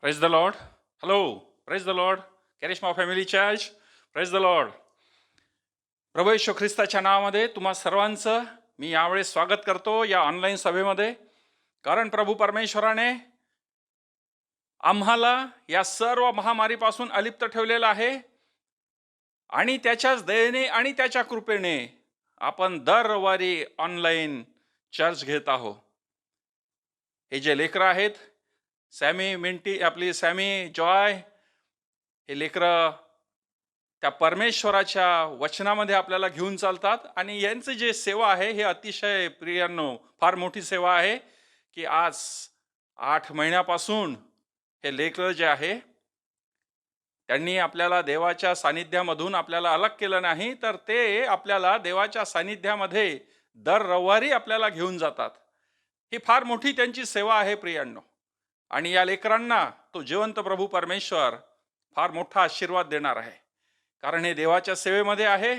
Praise the Lord. Hello. Praise the Lord. Karishma Family Church. Praise the Lord. प्रभू येशू ख्रिस्ताच्या नावामध्ये तुम्हा सर्वांचं मी यावेळेस स्वागत करतो या ऑनलाईन सभेमध्ये. कारण प्रभू परमेश्वराने आम्हाला या सर्व महामारीपासून अलिप्त ठेवलेलं आहे आणि त्याच्याच दयेने आणि त्याच्या कृपेने आपण दर रविवारी ऑनलाईन चर्च घेत आहोत. हे जे लेकरं आहेत, सॅमी मिंटी, आपली सॅमी जॉय, हे लेकरं त्या परमेश्वराच्या वचनामध्ये आपल्याला घेऊन चालतात आणि यांचं जे सेवा आहे हे अतिशय प्रियांनो फार मोठी सेवा आहे की आज 8 महिन्यापासून हे लेकरं जे आहे त्यांनी आपल्याला देवाच्या सानिध्यामधून आपल्याला अलग केलं नाही, तर ते आपल्याला देवाच्या सानिध्यामध्ये दर रविवारी आपल्याला घेऊन जातात. ही फार मोठी त्यांची सेवा आहे प्रियांनो. आणि या लेकरांना तो जिवंत प्रभू परमेश्वर फार मोठा आशीर्वाद देणार आहे. कारण हे देवाच्या सेवेमध्ये आहे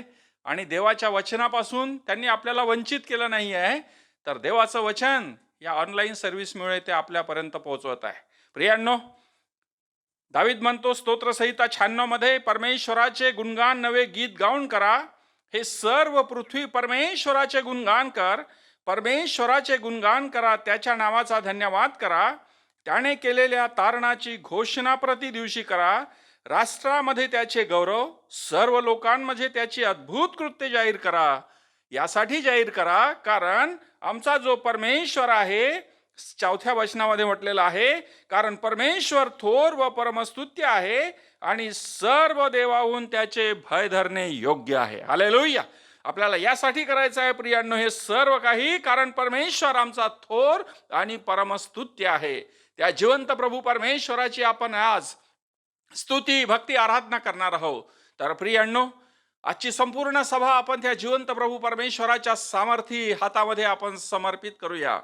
आणि देवाच्या वचनापासून त्यांनी आपल्याला वंचित केलं नाही आहे, तर देवाचं वचन या ऑनलाईन सर्व्हिसमुळे ते आपल्यापर्यंत पोहोचवत आहे. प्रियांनो, दावीद म्हणतो स्तोत्रसंहिता 96 मध्ये, परमेश्वराचे गुणगान नवे गीत गाऊन करा, हे सर्व पृथ्वी परमेश्वराचे गुणगान कर, परमेश्वराचे गुणगान करा, त्याच्या नावाचा धन्यवाद करा, त्याने केलेल्या तारणाची घोषणा प्रति दिवशी करा, राष्ट्रामध्ये त्याचे गौरव, सर्व लोकांमध्ये त्याची अद्भुत कृत्य जाहीर करा. यासाठी जाहीर करा कारण आमचा जो परमेश्वर आहे, 4थ्या वचनामध्ये म्हटलेलं आहे, कारण परमेश्वर थोर व परमस्तुत्य आहे आणि सर्व देवाहून त्याचे भय धरणे योग्य आहे. हालेलुया. आपल्याला यासाठी करायचं आहे प्रियांनो हे सर्व काही, कारण परमेश्वर आमचा थोर आणि परमस्तुत्य आहे. त्या जिवंत प्रभू परमेश्वराची आपण आज स्तुती भक्ती आराधना करणार आहोत. तर प्रियांनो, आजची संपूर्ण सभा आपण त्या जिवंत प्रभू परमेश्वराच्या सामर्थी हातामध्ये आपण समर्पित करूया.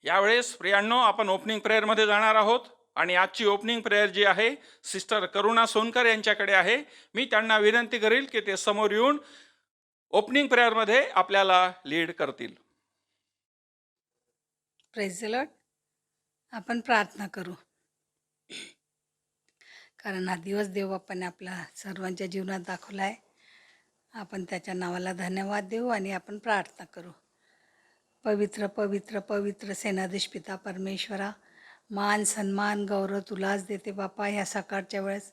यावेळेस प्रियांनो आपण ओपनिंग प्रेयरमध्ये जाणार आहोत आणि आजची ओपनिंग प्रेयर जी आहे सिस्टर करुणा सोनकर यांच्याकडे आहे. मी त्यांना विनंती करेल की ते समोर येऊन ओपनिंग प्रेयरमध्ये आपल्याला लीड करतील. Praise the Lord. आपण प्रार्थना करू. कारण हा दिवस देव बाप्पाने आपला सर्वांच्या जीवनात दाखवला आहे. आपण त्याच्या नावाला धन्यवाद देऊ आणि आपण प्रार्थना करू. पवित्र पवित्र पवित्र सेनाधीश पिता परमेश्वरा, मान सन्मान गौरव तुलाच देते बापा. ह्या सकाळच्या वेळेस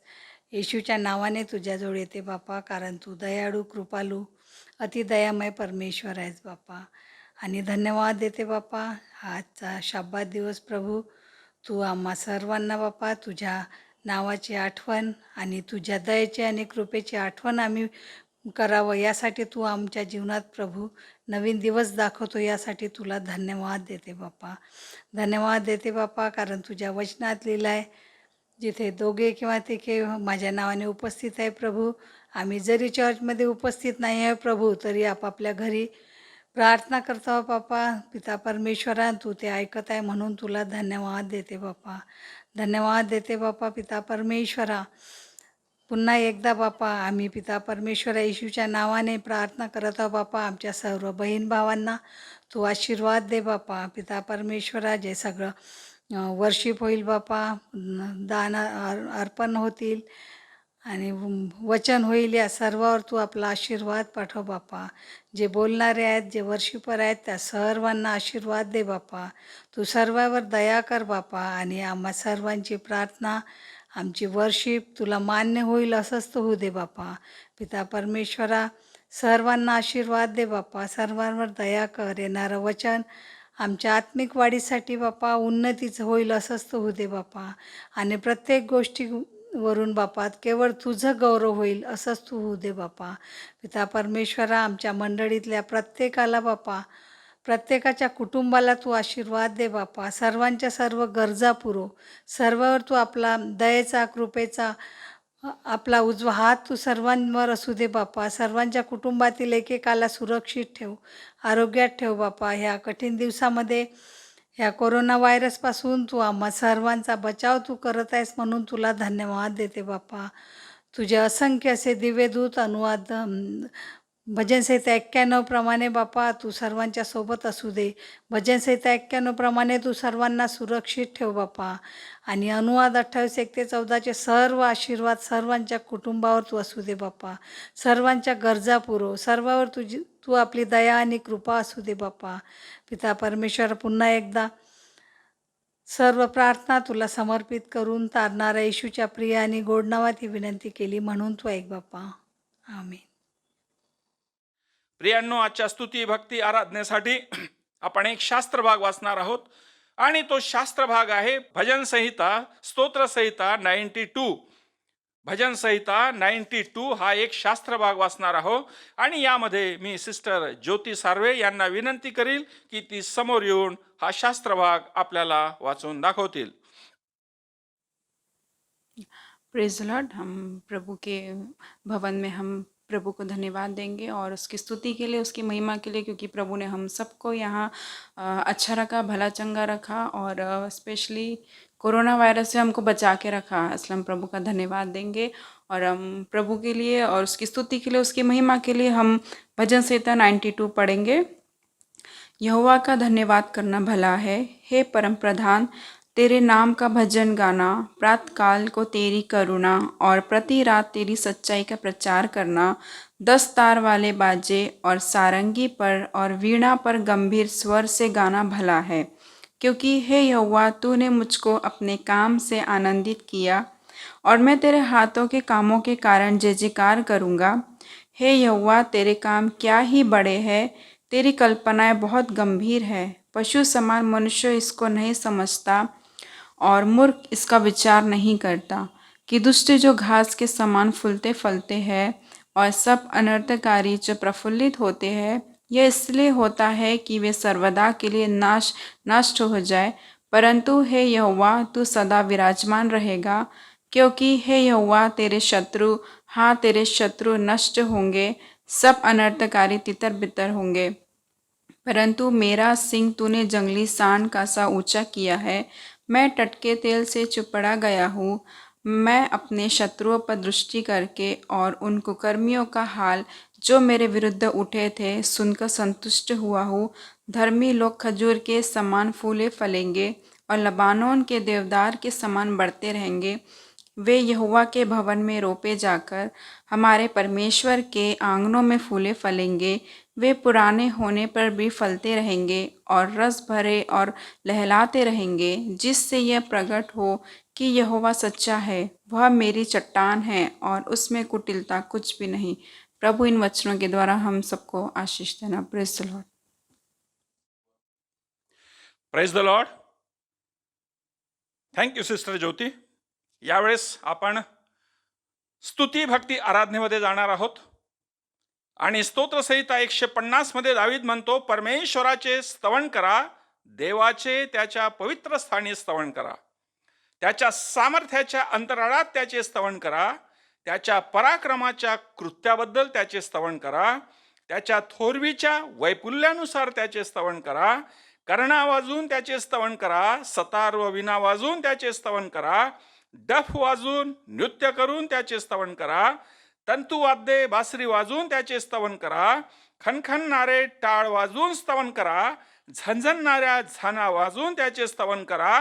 येशूच्या नावाने तुझ्याजवळ येते बापा, कारण तू दयाळू कृपालू अतिदयामय परमेश्वर आहेस बापा. आणि धन्यवाद देते बापा आजचा शाब्बात दिवस प्रभू. तू आम्हा सर्वांना बापा तुझ्या नावाची आठवण आणि तुझ्या दयेची आणि कृपेची आठवण आम्ही करावं, यासाठी तू आमच्या जीवनात प्रभू नवीन दिवस दाखवतो. यासाठी तुला धन्यवाद देते बापा. धन्यवाद देते बापा, कारण तुझ्या वचनात लिहिलं आहे, जिथे दोघे किंवा तिघे माझ्या नावाने उपस्थित आहे प्रभू. आम्ही जरी चर्चमध्ये उपस्थित नाही आहे प्रभू, तरी आपापल्या घरी प्रार्थना करतो बापा. पिता परमेश्वरा, तू ते ऐकत आहे म्हणून तुला धन्यवाद देते बापा. धन्यवाद देते बापा पिता परमेश्वरा. पुन्हा एकदा बापा आम्ही पिता परमेश्वरा येशूच्या नावाने प्रार्थना करत आहोत बापा. आमच्या सर्व बहीण भावांना तू आशीर्वाद दे बापा. पिता परमेश्वरा, जे सगळं वर्शिप होईल बापा, दान अर्पण होतील आणि वचन होईल, या सर्वावर तू आपला आशीर्वाद पाठव बापा. जे बोलणारे आहेत, जे वर्शिपर आहेत, त्या सर्वांना आशीर्वाद दे बापा. तू सर्वांवर दया कर बापा आणि आम्हा सर्वांची प्रार्थना, आमची वर्शिप तुला मान्य होईल असंच तो होऊ दे बापा. पिता परमेश्वरा, सर्वांना आशीर्वाद दे बापा. सर्वांवर दया कर. येणारं वचन आमच्या आत्मिक वाढीसाठी बापा उन्नतीचं होईल असंच तो होऊ दे बापा. आणि प्रत्येक गोष्टीवरून बापा केवळ तुझं गौरव होईल असंच तू होऊ दे बापा. पिता परमेश्वरा, आमच्या मंडळीतल्या प्रत्येकाला बापा, प्रत्येकाच्या कुटुंबाला तू आशीर्वाद दे बापा. सर्वांच्या सर्व गरजा पुरव. सर्वावर तू आपला दयेचा कृपेचा आपला उजवा हात तू सर्वांवर असू दे बापा. सर्वांच्या कुटुंबातील एकेकाला सुरक्षित ठेव, आरोग्यात ठेव बापा. ह्या कठीण दिवसामध्ये ह्या कोरोना व्हायरसपासून तू आम्हा सर्वांचा बचाव तू करत आहेस म्हणून तुला धन्यवाद देते बापा. तुझे असंख्य असे दिव्यदूत अनुवाद भजन संहिता 91 प्रमाणे बापा तू सर्वांच्या सोबत असू दे. भजन संहिता 91 प्रमाणे तू सर्वांना सुरक्षित ठेव बापा. आणि अनुवाद 28:1-14 सर्व आशीर्वाद सर्वांच्या कुटुंबावर तू असू दे बापा. सर्वांच्या गरजा पुरव. सर्वावर तू आपली दया आणि कृपा असू दे बापा. पिता परमेश्वर, पुन्हा एकदा सर्व प्रार्थना तुला समर्पित करून तारणाऱ्या येशूच्या प्रिय आणि गोड नावात ही विनंती केली म्हणून तू ऐक बापा. आमेन. प्रियांनो, आजच्या स्तुती भक्ती आराधनेसाठी आपण एक शास्त्र भाग वाचणार आहोत आणि तो शास्त्र भाग आहे भजन संहिता स्तोत्र संहिता 92. भजन संहिता 92 हा एक शास्त्र भाग वाचणार आहोत आणि यामध्ये मी सिस्टर ज्योती सार्वे यांना विनंती करील की ती समोर येऊन हा शास्त्र भाग आपल्याला वाचून दाखवतील. Praise Lord. हम प्रभु के भवन में हम प्रभु को धन्यवाद देंगे और उसकी स्तुति के लिए, उसकी महिमा के लिए, क्योंकि प्रभु ने हम सबको यहाँ अच्छा रखा, भला चंगा रखा और स्पेशली कोरोना वायरस से हमको बचा के रखा। इसलिए हम प्रभु का धन्यवाद देंगे और हम प्रभु के लिए और उसकी स्तुति के लिए, उसकी महिमा के लिए हम भजन संहिता 92 पढ़ेंगे। यहोवा का धन्यवाद करना भला है, हे परम प्रधान तेरे नाम का भजन गाना, प्रातःकाल को तेरी करुणा और प्रति रात तेरी सच्चाई का प्रचार करना, 10 तार वाले बाजे और सारंगी पर और वीणा पर गंभीर स्वर से गाना भला है। क्योंकि हे यहोवा तूने मुझको अपने काम से आनंदित किया और मैं तेरे हाथों के कामों के कारण जय जयकार करूँगा। हे यहोवा तेरे काम क्या ही बड़े हैं, तेरी कल्पनाएं बहुत गंभीर है। पशु समान मनुष्य इसको नहीं समझता और मूर्ख इसका विचार नहीं करता कि दुष्ट जो घास के समान फूलते फलते हैं और सब अनर्थकारी जो प्रफुल्लित होते हैं, यह इसलिए होता है कि वे सर्वदा के लिए नष्ट हो जाए। परंतु हे यहोवा तू सदा विराजमान रहेगा, क्योंकि हे यहोवा तेरे शत्रु नष्ट होंगे, सब अनर्थकारी तितर बितर होंगे। परंतु मेरा सिंह तूने जंगली सांड का सा ऊंचा किया है। मैं टटके तेल से चिपड़ा गया हूँ। मैं अपने शत्रुओं पर दृष्टि करके और उन कुकर्मियों का हाल जो मेरे विरुद्ध उठे थे सुनकर संतुष्ट हुआ हूँ। धर्मी लोग खजूर के समान फूले फलेंगे और लबानोन के देवदार के समान बढ़ते रहेंगे। वे यहोवा के भवन में रोपे जाकर हमारे परमेश्वर के आंगनों में फूले फलेंगे। वे पुराने होने पर भी फलते रहेंगे और रस भरे और लहलाते रहेंगे, जिससे यह प्रकट हो कि यहोवा सच्चा है, वह मेरी चट्टान है और उसमें कुटिलता कुछ भी नहीं। प्रभु इन वचनों के द्वारा हम सबको आशीष देना। Praise the lord. Praise the lord. Thank you sister Jyoti. यावेळेस आपण स्तुती भक्ती आराधनेमध्ये जाणार आहोत आणि स्तोत्रसंहिता 150 मध्ये दावीद म्हणतो, परमेश्वराचे स्तवन करा, देवाचे त्याच्या पवित्र स्थानी स्तवन करा, त्याच्या सामर्थ्याच्या अंतराळात त्याचे स्तवन करा, त्याच्या पराक्रमाच्या कृत्याबद्दल त्याचे स्तवन करा, त्याच्या थोरवीच्या वैपुल्यानुसार त्याचे स्तवन करा, कर्णा वाजून त्याचे स्तवन करा, सतार व विणा वाजून त्याचे स्तवन करा, डफ वाजून नृत्य करून त्याचे स्तवन करा, तंतुवाद्ये बासरी वाजून त्याचे स्तवन करा, खणखणणारे टाळ वाजून स्तवन करा, झणझणणाऱ्या झाना वाजून त्याचे स्तवन करा.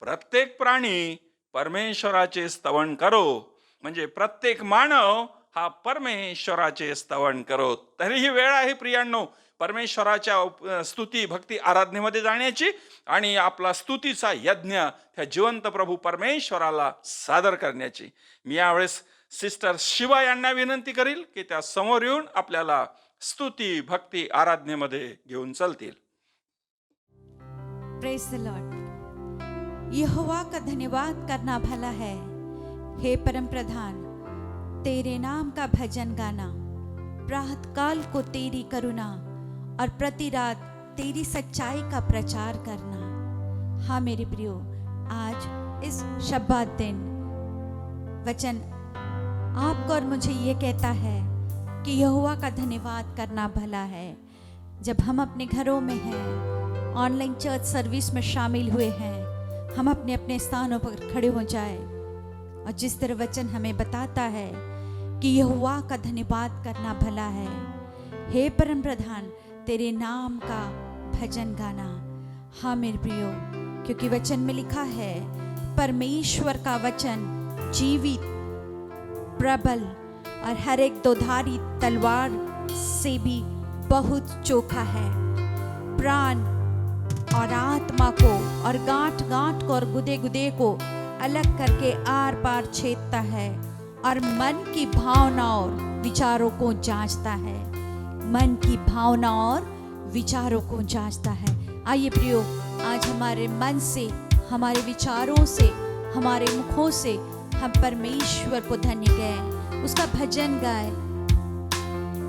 प्रत्येक प्राणी परमेश्वराचे स्तवन करो. म्हणजे प्रत्येक मानव हा परमेश्वराचे स्तवन करो. तरीही वेळ आहे प्रियांनो परमेश्वराच्या स्तुती भक्ती आराधनेमध्ये जाण्याची आणि आपला स्तुतीचा यज्ञ त्या जिवंत प्रभू परमेश्वराला सादर करण्याची. मी यावेळेस सिस्टर शिवा यांना विनंती करील की त्या समोर येऊन आपल्याला स्तुती भक्ती आराधनेमध्ये घेऊन चलतील. Praise the lord. यहोवा का धन्यवाद करना भला है, हे परम प्रधान तेरे नाम का भजन गाना, प्रातःकाल को तेरी करुणा और प्रति रात तेरी सच्चाई का प्रचार करना। हाँ मेरे प्रियो, आज इस शब्बात दिन वचन आपको और मुझे ये कहता है कि यहोवा का धन्यवाद करना भला है। जब हम अपने घरों में हैं, ऑनलाइन चर्च सर्विस में शामिल हुए हैं, हम अपने अपने स्थानों पर खड़े हो जाए और जिस तरह वचन हमें बताता है कि यहोवा का धन्यवाद करना भला है, हे परम प्रधान तेरे नाम का भजन गाना। हाँ मेरे प्रियो, क्योंकि वचन में लिखा है परमेश्वर का वचन जीवित, प्रबल और हर एक दोधारी तलवार से भी बहुत चोखा है, प्राण और आत्मा को और गांठ गांठ को और गुदे गुदे को अलग करके आर पार छेदता है और मन की भावना और विचारों को जांचता है, मन की भावना और विचारों को जांचता है। आइए प्रियो, आज हमारे मन से, हमारे विचारों से, हमारे मुखों से हम परमेश्वर को धन्य गाएं, उसका भजन गाएं,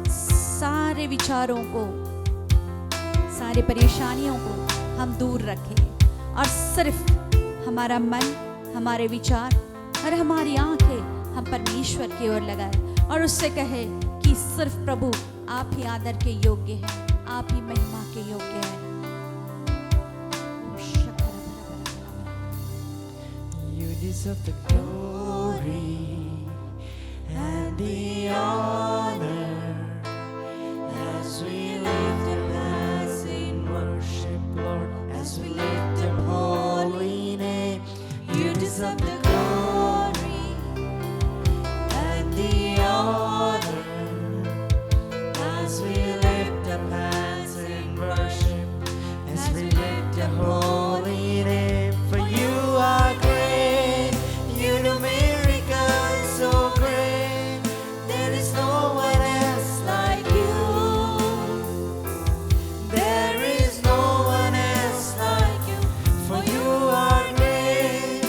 सारे विचारों को, सारे परेशानियों को हम दूर रखें और सिर्फ हमारा मन, हमारे विचार और हमारी आंखें हम परमेश्वर की ओर लगाएं और उससे कहे कि सिर्फ प्रभु आप ही आदर के योग्य हैं, आप ही महिमा के योग्य हैं। You deserve the glory and the honor as we lift your hands in worship, Lord, as we lift your holy name. You deserve the glory and the honor as we lift our hands in worship, as we lift your holy name. For you are great, you do miracles so great. There is no one else like you. There is no one else like you. For you are great,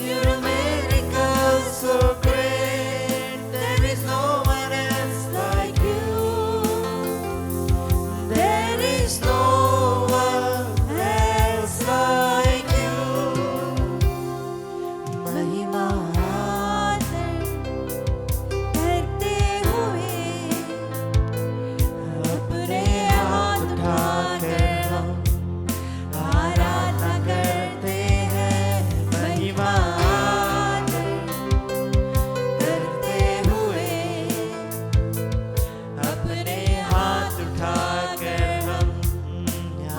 you do miracles so great. There is no one else like you. There is no one else like you. महिमा करते हुए अपने हाथ उठाकर हम आराधना करते हैं। महिमा करते हुए अपने हाथ उठाकर हम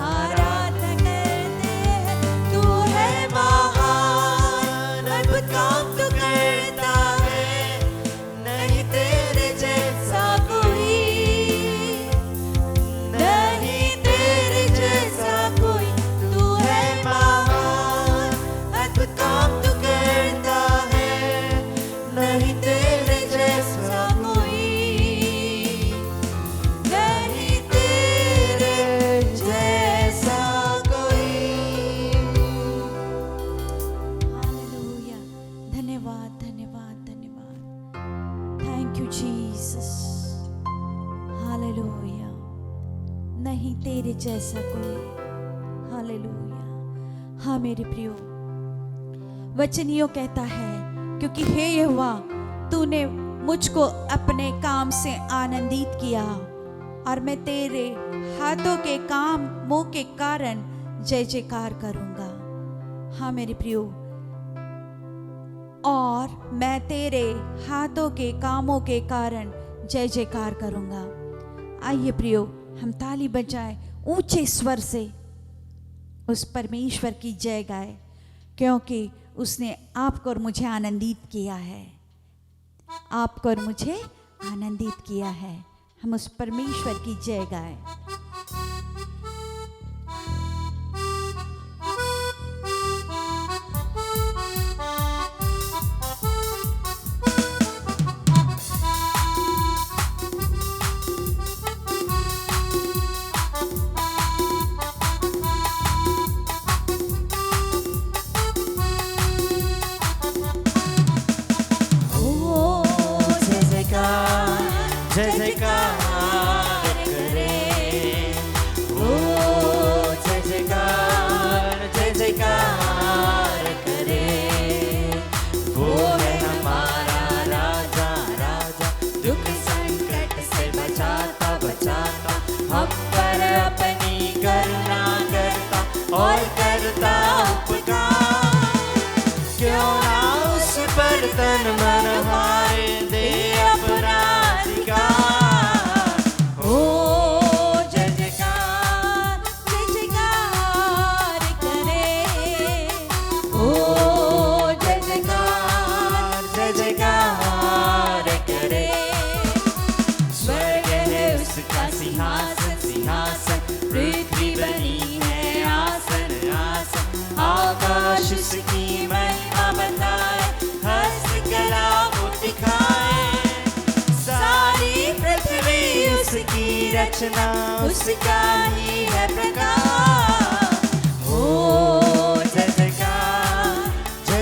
आराधना करते हैं। तू है महान, अद्भुत काम तू करता है, नहीं तेरे जैसा कोई, नहीं तेरे जैसा कोई। तू है महान, अद्भुत काम तू करता है, नहीं तेरे जैसा कोई, नहीं तेरे जैसा कोई। हालेलुया। धन्यवाद धन्यवाद धन्यवाद। Thank you Jesus. हालेलुया। नहीं तेरे जैसा कोई। हालेलुया। हाँ मेरे प्रियो, वचन यूं कहता है, क्योंकि हे यहोवा तूने मुझको अपने काम से आनंदित किया और मैं तेरे हाथों के कामों के कारण जय जयकार करूंगा। हाँ मेरे प्रियो, और मैं तेरे हाथों के कामों के कारण जय जयकार करूंगा। आइए प्रियो, हम ताली बजाएं, ऊंचे स्वर से उस परमेश्वर की जय गाए, क्योंकि उसने आपको और मुझे आनंदित किया है, आपको और मुझे आनंदित किया है। हम उस परमेश्वर की जय गाएं। ओ जय जयकार, जय जयकार करे। ओ जय जयकार, जय जयकार करे। वो है हमारा राजा, राजा, दुख संकट से बचाता बचाता, हम पर अपनी करुणा करता और करता उपकार। क्यों ना उस पर तन मन हारे दे अपना अधिकार। रचना उसका ही है प्रकाश। हो जय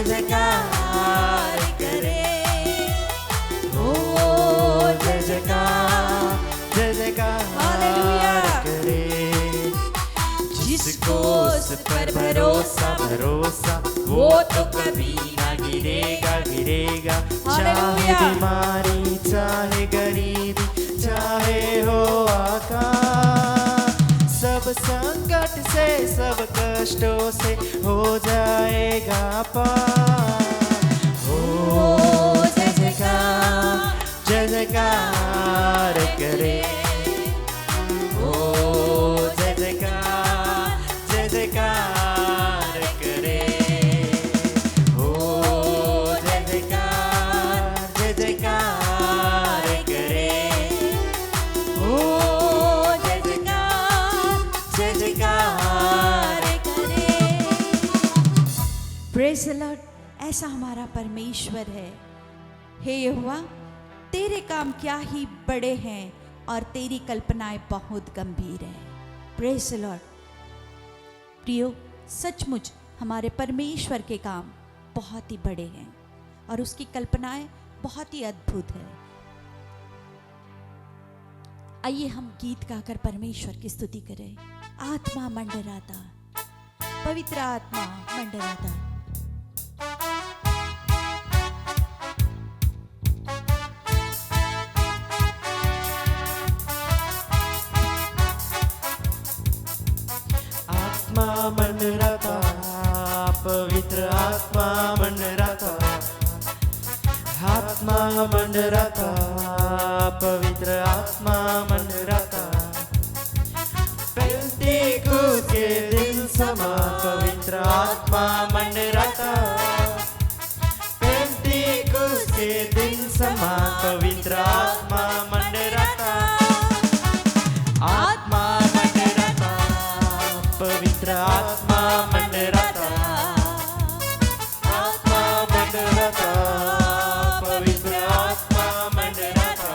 जयकार करे, हो जय जयकार हालेलुया। करे। जिसको उस पर भरोसा वो तो कभी ना गिरेगा। चाहे हालेलुया। बीमारी चाहे गरीबी चाहे हो आकाश, सब संकट से सब कष्टों से हो जाएगा पार। हो जय जयकार करे, हो जय जयकार करे, हो जय जयकार करे, हो जय जयकार करे। Praise the Lord. ऐसा हमारा परमेश्वर है। हे यहोवा, तेरे काम क्या ही बड़े हैं और तेरी कल्पनाएं बहुत गंभीर हैं। Praise the Lord. प्रियो, सचमुच हमारे परमेश्वर के काम बहुत ही बड़े हैं और उसकी कल्पनाएं बहुत ही अद्भुत है। आइए हम गीत गाकर परमेश्वर की स्तुति करें। आत्मा मंडराता, पवित्र आत्मा मंडराता। आत्मा मंडराता, पवित्र आत्मा मंडराता, आत्मा मंडराता, पवित्र आत्मा मंडराता। पेंतीकोस्त के दिन समा पवित्र आत्मा मंडराता, पेंतीकोस्त के दिन समा पवित्र आत्मा मंडराता। आत्मा मंडराता, पवित्र आत्मा मंडराता, आत्मा मंडराता, पवित्र आत्मा मंडराता।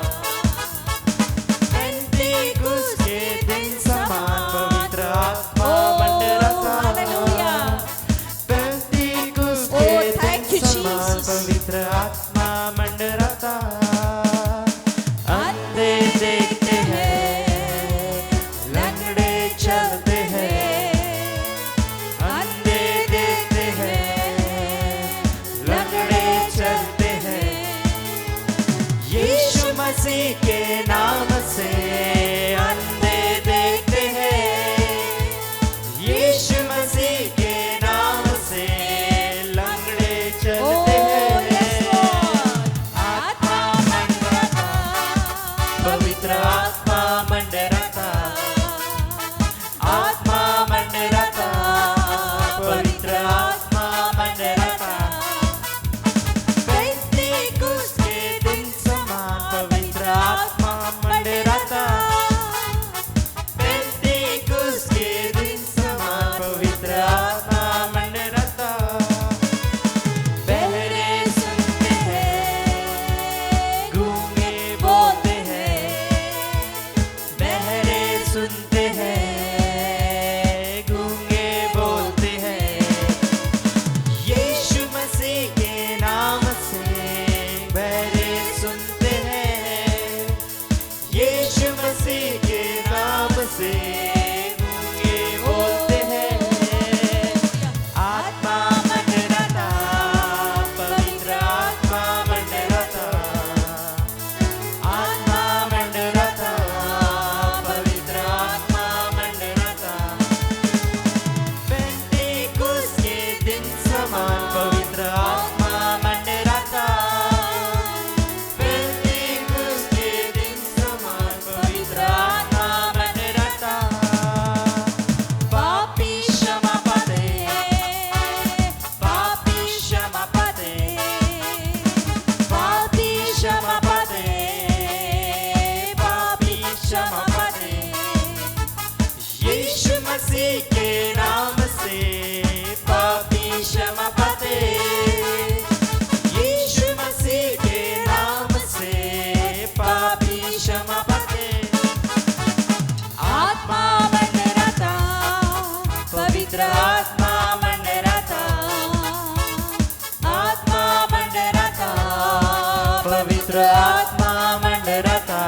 पेंतीकोस्त के दिन समान पवित्र आत्मा मंडराता, हालेलुया। पेंतीकोस्त Oh, के thank दिन you, समान Jesus. पवित्र आत्मा मंडराता। अंधे देखते हैं, लंगड़े चलते हैं, अंधे देखते हैं, लंगड़े चलते हैं। यीशु मसीह के नाम से अंधे देखते हैं, यीशु मसीह के नाम से लंगड़े चलते Oh, yes, हैं। Lord. आत्मा मंडराता, पवित्र आत्मा मंडराता, आत्मा मंडराता, पवित्र आत्मा मंडराता। पेंतीकोस्त के दिन समान पवित्र आत्मा आत्मा मंडराता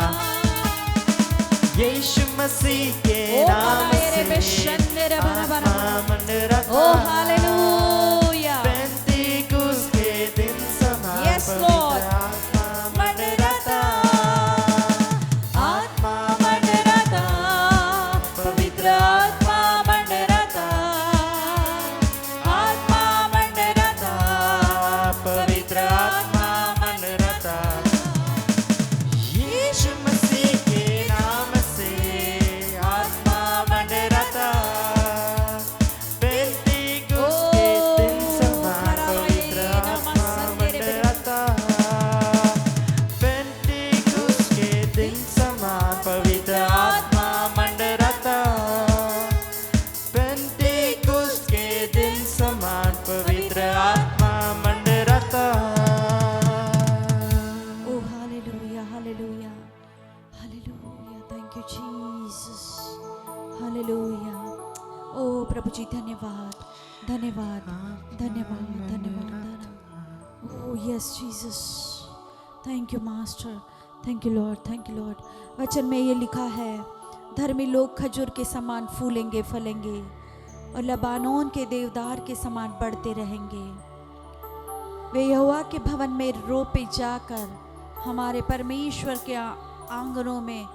यीशु मसीह के ओ नाम मेरे से बेशंदर बना आत्मा मंडराता ओ हालेलुया पेंतिकुस्त के दिन समान Yes, Lord. पवित्र आत्मा मंडराता आत्मा मंडराता पवित्र आत्मा मंडराता आत्मा मंडराता पवित्र आत्मा मंडराता यीशु मसीह के नाम से आत्मा मंडराता पेंतिकुस्त के दिन समान पवित्र आत्मा मंडराता पेंतिकुस्त के दिन समान पवित्र आत्मा मंडराता पेंतिकुस्त के दिन समान पवित्र आत्मा मंडराता Oh, hallelujah, hallelujah, hallelujah. Thank you, Jesus. Hallelujah. Oh, प्रभु जी धन्यवाद, धन्यवाद, धन्यवाद, धन्यवाद, धन्यवाद. Oh, yes, Jesus. Thank you, Master. Thank you, Lord. Thank you, Lord. वचन में ये लिखा है, धर्मी लोग खजूर के समान फूलेंगे, फलेंगे और लबानोन के देवदार के समान बढ़ते रहेंगे. वे यहोवा के भवन में रोपे जाकर हमारे परमेश्वर के आंगनों में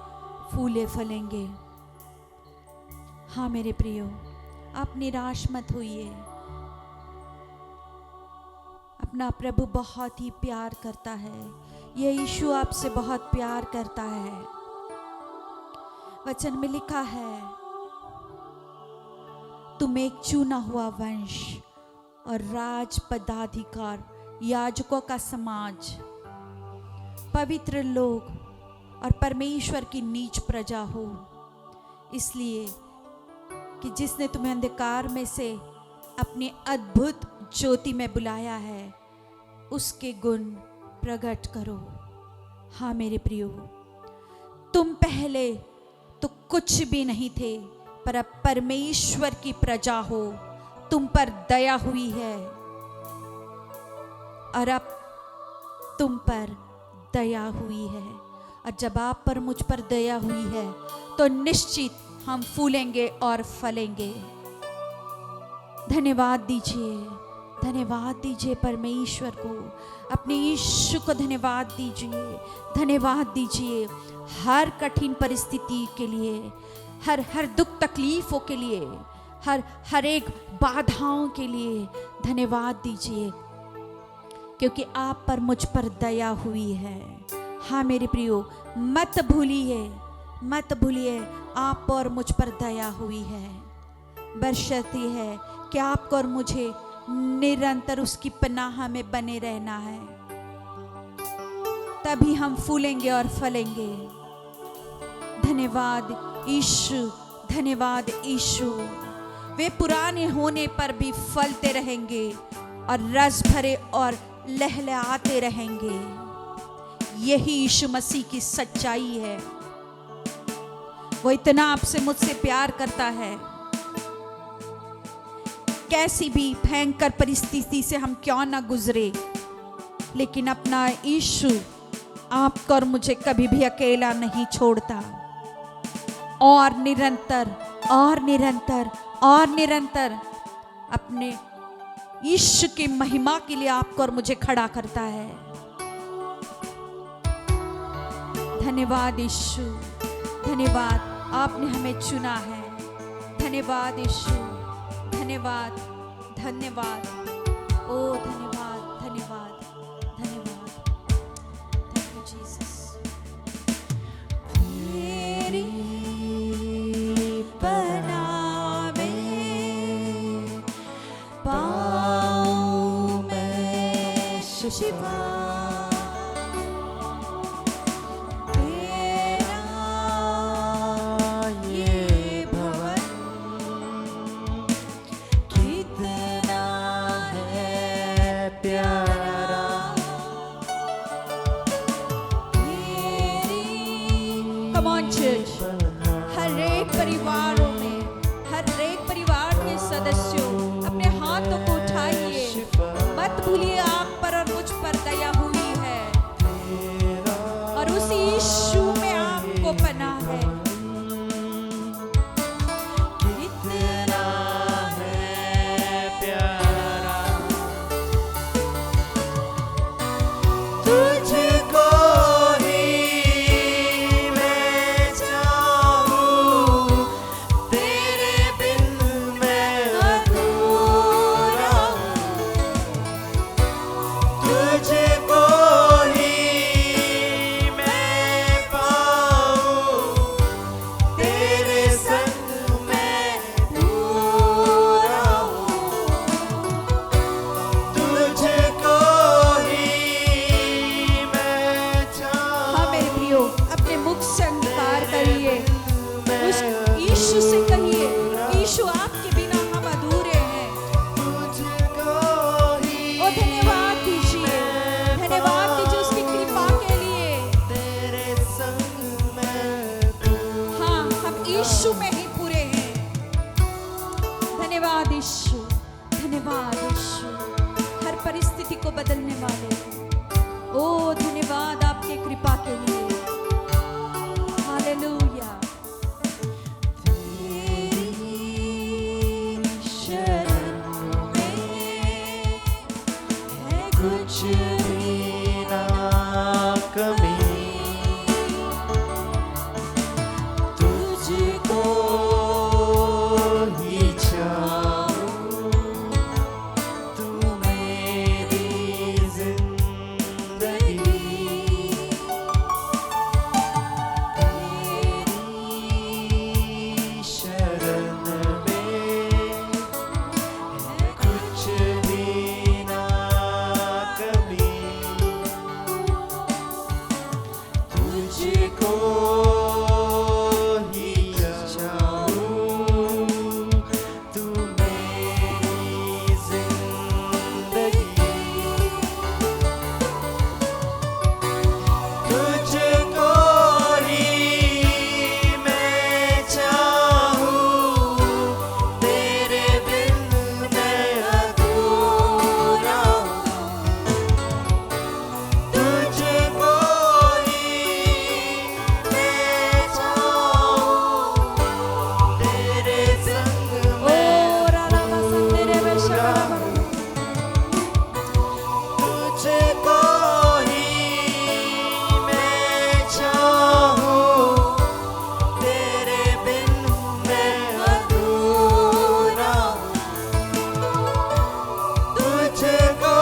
फूले फलेंगे. हाँ मेरे प्रियो, आप निराश मत होइए. अपना प्रभु बहुत ही प्यार करता है. ये यीशु आपसे बहुत प्यार करता है. वचन में लिखा है, तुम एक चुना हुआ वंश और राज पदाधिकार, याजकों का समाज, पवित्र लोग और परमेश्वर की नीच प्रजा हो, इसलिए कि जिसने तुम्हें अंधकार में से अपनी अद्भुत ज्योति में बुलाया है, उसके गुण प्रकट करो. हाँ मेरे प्रियो, तुम पहले तो कुछ भी नहीं थे, पर अब परमेश्वर की प्रजा हो. तुम पर दया हुई है और अब तुम पर दया हुई है. और जब आप पर मुझ पर दया हुई है तो निश्चित हम फूलेंगे और फलेंगे. धन्यवाद दीजिए, धन्यवाद दीजिए परमेश्वर को. अपने यीशु को धन्यवाद दीजिए, धन्यवाद दीजिए हर कठिन परिस्थिति के लिए, हर दुख तकलीफों के लिए, हर एक बाधाओं के लिए धन्यवाद दीजिए, क्योंकि आप पर मुझ पर दया हुई है. हाँ मेरे प्रियो, मत भूलिए, मत भूलिए आप पर मुझ पर दया हुई है. बशर्ते है कि आपको और मुझे निरंतर उसकी पनाह में बने रहना है, तभी हम फूलेंगे और फलेंगे. धन्यवाद यीशु, धन्यवाद यीशु. वे पुराने होने पर भी फलते रहेंगे और रस भरे और लहलहाते रहेंगे. यही यीशु मसीह की सच्चाई है. वो इतना आपसे मुझसे प्यार करता है. कैसी भी भयंकर परिस्थिति से हम क्यों ना गुजरे, लेकिन अपना यीशु आपको और मुझे कभी भी अकेला नहीं छोड़ता. और निरंतर और निरंतर और निरंतर अपने यीशु की महिमा के लिए आपको और मुझे खड़ा करता है. धन्यवाद यीशु, धन्यवाद आपने हमें चुना है. धन्यवाद यीशु, धन्यवाद, धन्यवाद, ओ धन्यवाद, धन्यवाद, धन्यवाद. Thank you Jesus. तेरी पनाह में पाऊं मैं शिफा. तेरा ये भवन कितना है प्यारा. Come on church. हर एक परिवारों में, हर एक परिवार के सदस्यों अपने हाथों को उठाइए. मत भूलिए आप पर और मुझ पर दया हुई है यीशु में ही पूरे हैं। धन्यवाद यीशु, धन्यवाद यीशु, हर परिस्थिति को बदलने वाले। ओ धन्यवाद आपके कृपा के लिए। हालेलुया। कुछ भी ना कमी, तुझको ही चाहूं, तू मेरी जिंदगी, तेरी शरण में है कुछ भी ना कमी, तुझको ही चाहूं, तू मेरी जिंदगी, तुझको ही मैं चाहूं, तेरे बिन मैं अधूरा हूँ, तुझको ही मैं चाहूं, तेरे संग ओ राला बसंतेरे बेशरा तुझको ही मैं चाहूं, तेरे बिन मैं अधूरा हूँ, तुझको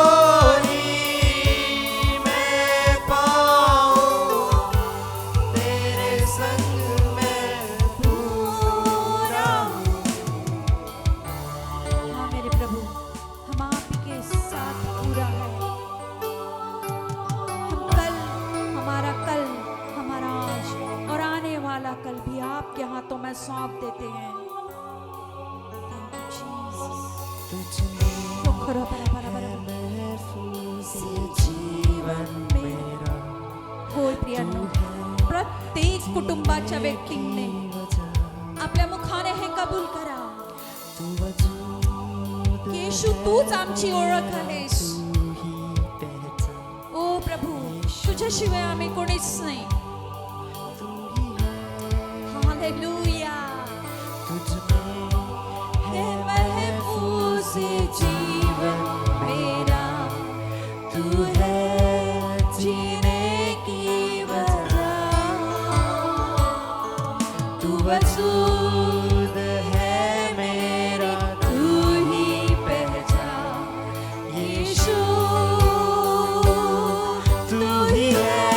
ही मैं पाऊं, तेरे संग मैं पूरा हूँ। हाँ मेरे प्रभु, हम आपके साथ पूरा है। हमारा कल, हमारा आज और आने वाला कल भी आपके हाथों में सौंप देते हैं। Thank you, Jesus. ओ खरो बरा बरा बरा बरा. महफूज जीवन मेरा, होय प्रियांनो, प्रत्येक कुटुंबाच्या व्यक्तीने आपल्या मुखाने हे कबूल करा तू वजूद की येशू तूच आमची ओळख आहेस. तू ही पहचान, ओ प्रभू, तुझ्याशिवाय आम्ही कोणीच नाही. तू ही है, हालेलुया. तुझ में हे महफूज जीवन मेरा, तू है जीने की वजह, तू वजूद है मेरा, तू ही पहचान. यीशु तू ही है,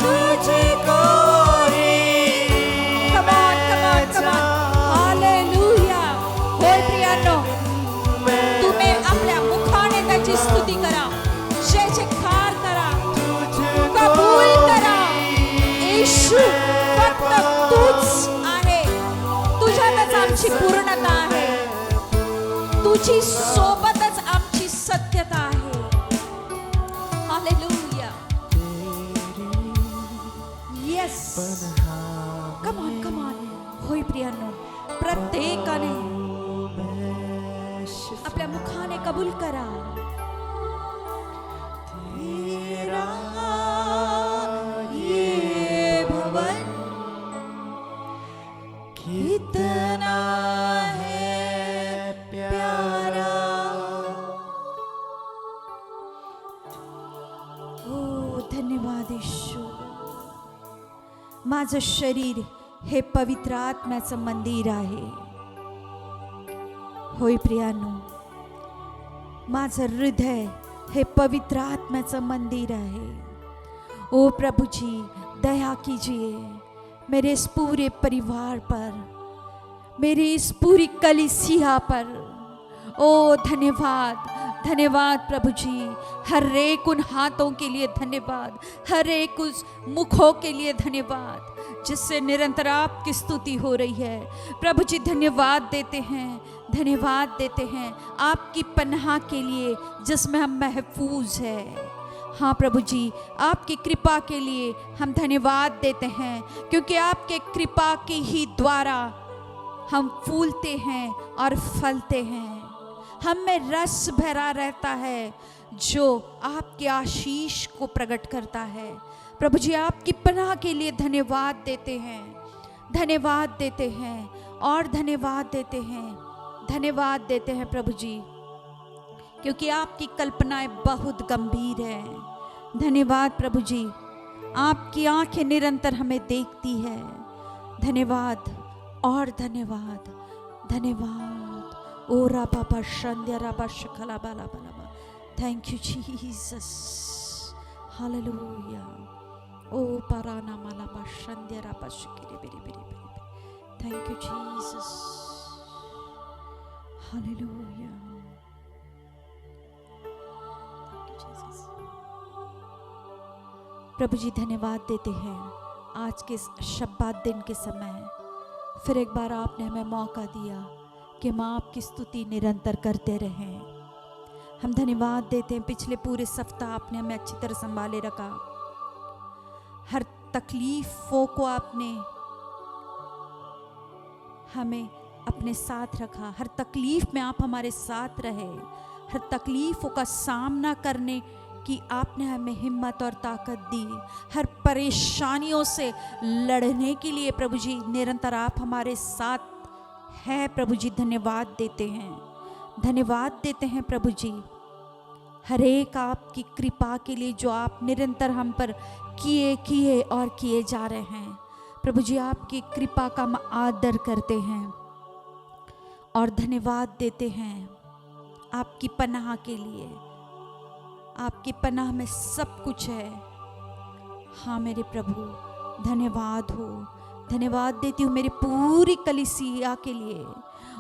तुझको ही Come on, come on, come on. Hallelujah. होय प्रियांनो, तुम्ही आपल्या मुखाने त्याची स्तुती करा, जयजयकार करा, कबूल करा. येशू फक्त तूच आहे. तुझ्यातच आमची पूर्णता आहे. तुझी सोबतच आमची सत्यता आहे. Hallelujah. Yes. Come on, come on. होय प्रियांनो, प्रत्येकाने आपल्या मुखाने कबूल करा. तेरा ये भवन कितना है प्यारा, हो धन्यवाद येशू. माझं शरीर हे पवित्र आत्म्याचं मंदिर आहे. होय प्रियांनो, माझं हृदय हे पवित्र आत्म्याचं मंदिर आहे. ओ प्रभु जी, दया कीजिए मेरे इस पूरे परिवार पर, मेरी इस पूरी कलीसिया पर. ओ धन्यवाद, धन्यवाद प्रभु जी. हर एक उन हाथों के लिए धन्यवाद, हर एक उस मुखों के लिए धन्यवाद जिससे निरंतर आपकी स्तुति हो रही है. प्रभु जी धन्यवाद देते हैं, धन्यवाद देते हैं आपकी पनाह के लिए जिसमें हम महफूज है. हाँ प्रभु जी, आपकी कृपा के लिए हम धन्यवाद देते हैं, क्योंकि आपके कृपा के ही द्वारा हम फूलते हैं और फलते हैं। हम में रस भरा रहता है जो आपके आशीष को प्रकट करता है। प्रभु जी, आपकी पनाह के लिए धन्यवाद देते हैं, धन्यवाद देते हैं और धन्यवाद देते हैं, धन्यवाद देते हैं प्रभु जी, क्योंकि आपकी कल्पनाएं बहुत गंभीर हैं। धन्यवाद प्रभु जी, आपकी आंखें निरंतर हमें देखती है। धन्यवाद और धन्यवाद, धन्यवाद। ओ राबा बशंद्या राबा शकला बाला बाला बा। Thank you Jesus, hallelujah. ओ पराना माला बशंद्या राबा शकिरे बेरी बेरी बेरी। Thank you Jesus, hallelujah. प्रभु जी, धन्यवाद देते हैं आज के शब्बात दिन के समय फिर एक बार आपने हमें मौका दिया कि हम आपकी स्तुति निरंतर करते रहें। हम धन्यवाद देते हैं, पिछले पूरे सप्ताह आपने हमें अच्छी तरह संभाले रखा। हर तकलीफों को आपने हमें अपने साथ रखा। हर तकलीफ में आप हमारे साथ रहे। हर तकलीफों का सामना करने की आपने हमें हिम्मत और ताकत दी। हर परेशानियों से लड़ने के लिए प्रभु जी निरंतर आप हमारे साथ हैं। प्रभु जी, धन्यवाद देते हैं, धन्यवाद देते हैं प्रभु जी, हर एक आपकी कृपा के लिए जो आप निरंतर हम पर किए और किए जा रहे हैं। प्रभु जी, आपकी कृपा का हम आदर करते हैं और धन्यवाद देते हैं आपकी पनाह के लिए। आपकी पनाह में सब कुछ है। हाँ मेरे प्रभु, धन्यवाद हो। धन्यवाद देती हूँ मेरी पूरी कलीसिया के लिए।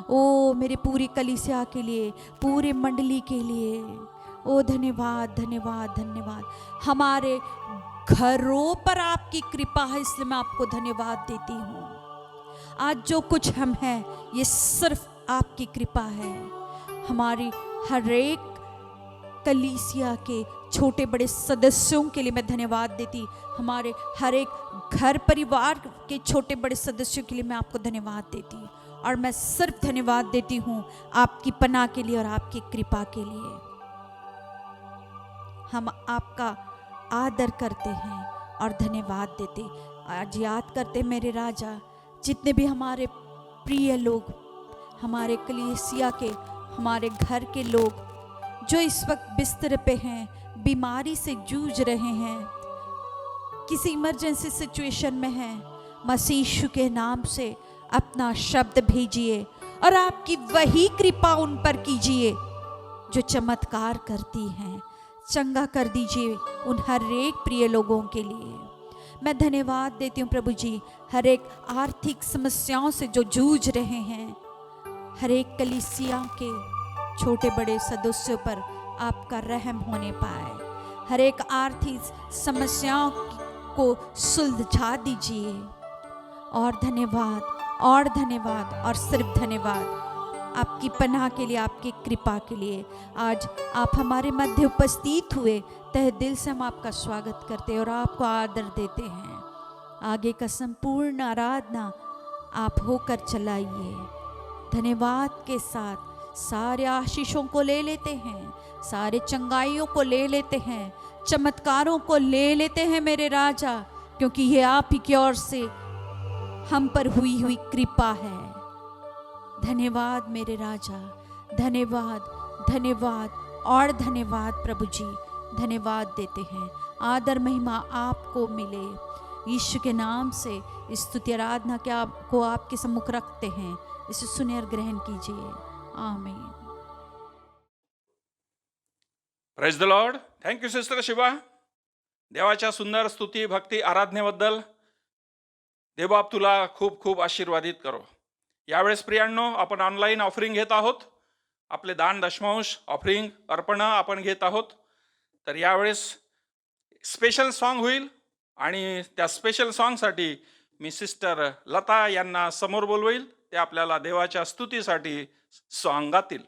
ओ मेरे पूरी कलीसिया के लिए, पूरे मंडली के लिए। ओ धन्यवाद धन्यवाद धन्यवाद। हमारे घरों पर आपकी कृपा है, इसलिए मैं आपको धन्यवाद देती हूँ। आज जो कुछ हम हैं ये सिर्फ आपकी कृपा है। हमारी हर एक कलीसिया के छोटे बड़े सदस्यों के लिए मैं धन्यवाद देती। हमारे हर एक घर परिवार के छोटे बड़े सदस्यों के लिए मैं आपको धन्यवाद देती। और मैं सिर्फ धन्यवाद देती हूँ आपकी पनाह के लिए और आपकी कृपा के लिए। हम आपका आदर करते हैं और धन्यवाद देते। आज याद करते मेरे राजा, जितने भी हमारे प्रिय लोग, हमारे कलीसिया के, हमारे घर के लोग जो इस वक्त बिस्तर पे हैं, बीमारी से जूझ रहे हैं, किसी इमरजेंसी सिचुएशन में हैं, मसीह यीशु के नाम से अपना शब्द भेजिए और आपकी वही कृपा उन पर कीजिए जो चमत्कार करती हैं। चंगा कर दीजिए उन हर एक प्रिय लोगों के लिए। मैं धन्यवाद देती हूँ प्रभु जी, हर एक आर्थिक समस्याओं से जो जूझ रहे हैं, हर एक कलीसिया के छोटे बड़े सदस्यों पर आपका रहम होने पाए। हर एक आर्थिक समस्याओं को सुलझा दीजिए। और धन्यवाद और धन्यवाद और सिर्फ धन्यवाद आपकी पनाह के लिए, आपकी कृपा के लिए। आज आप हमारे मध्य उपस्थित हुए, तहे दिल से हम आपका स्वागत करते हैं और आपको आदर देते हैं। आगे का संपूर्ण आराधना आप होकर चलाइए। धन्यवाद के साथ सारे आशीषों को ले लेते हैं, सारे चंगाइयों को ले लेते हैं, चमत्कारों को ले लेते हैं मेरे राजा, क्योंकि ये आप ही की ओर से हम पर हुई कृपा है। धन्यवाद मेरे राजा, धन्यवाद धन्यवाद और धन्यवाद प्रभु जी। धन्यवाद देते हैं। आदर महिमा आपको मिले। यीशु के नाम से स्तुति आराधना के आपको आपके सम्मुख रखते हैं। इसे सुने और ग्रहण कीजिए। आमीन। Praise the lord. Thank you sister Shiva, देवाच्या सुंदर स्तुती भक्ती आराधनेबद्दल। देवबाप तुला खूप खूप आशीर्वादित करो। यावेळेस प्रियांनो, आपण ऑनलाईन ऑफरिंग घेत आहोत। आपले दान दशमांश ऑफरिंग अर्पण आपण घेत आहोत। तर यावेळेस स्पेशल सॉन्ग होईल आणि त्या स्पेशल सॉन्गसाठी मी सिस्टर लता यांना समोर बोलवेल। ते आपल्याला देवाच्या स्तुतीसाठी सॉन्ग गातील।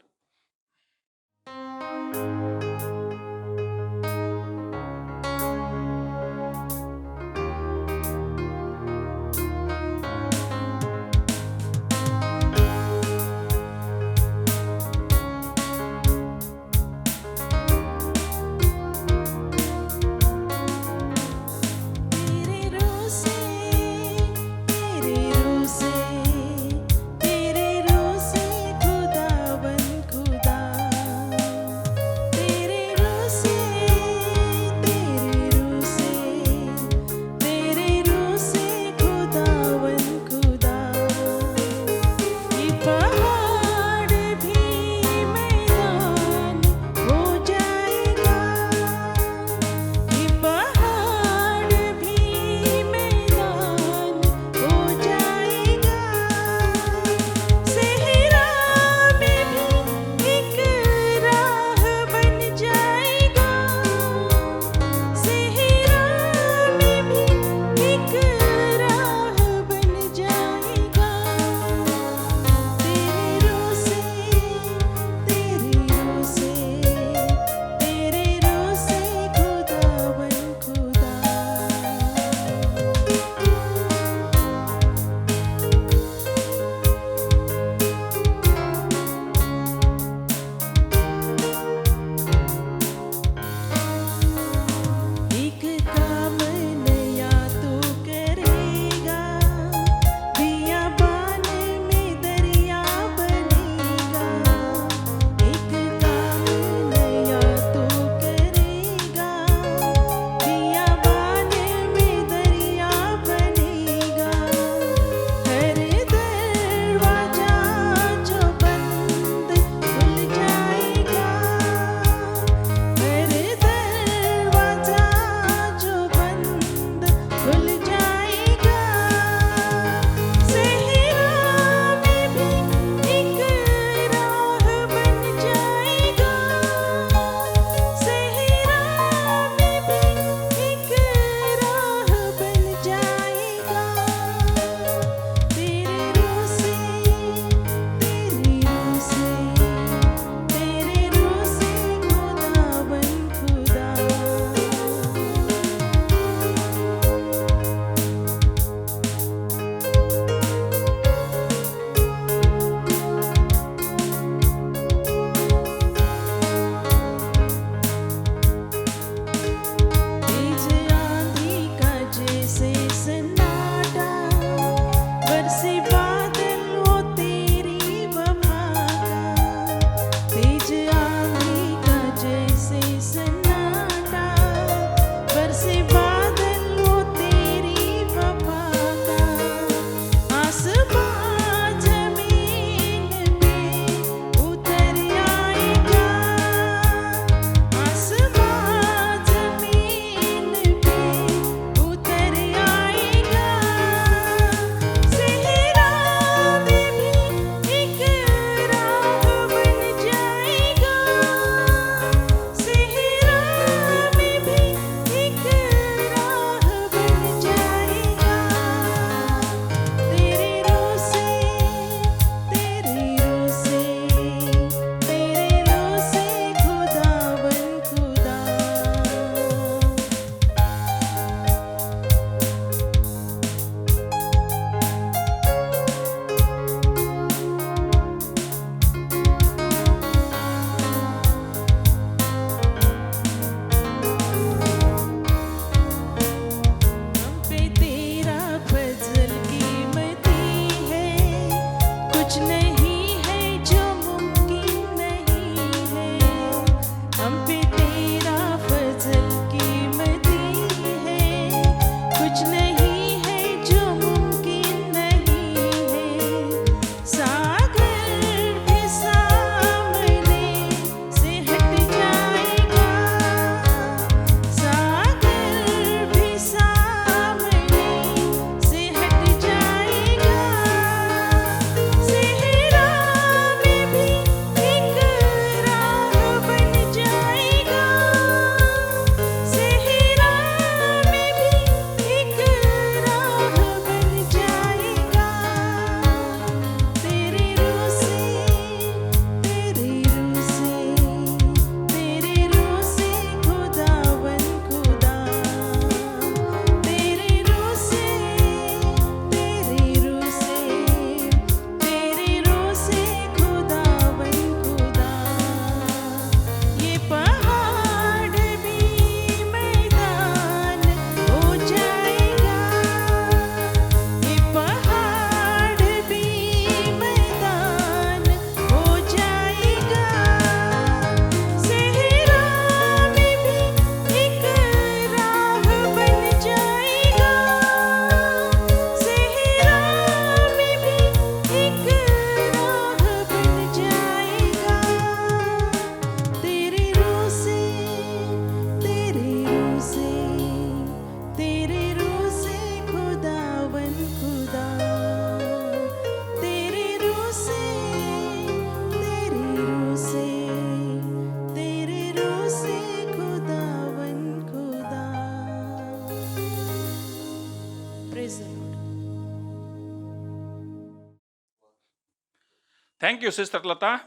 थँक्यू सिस्टर लता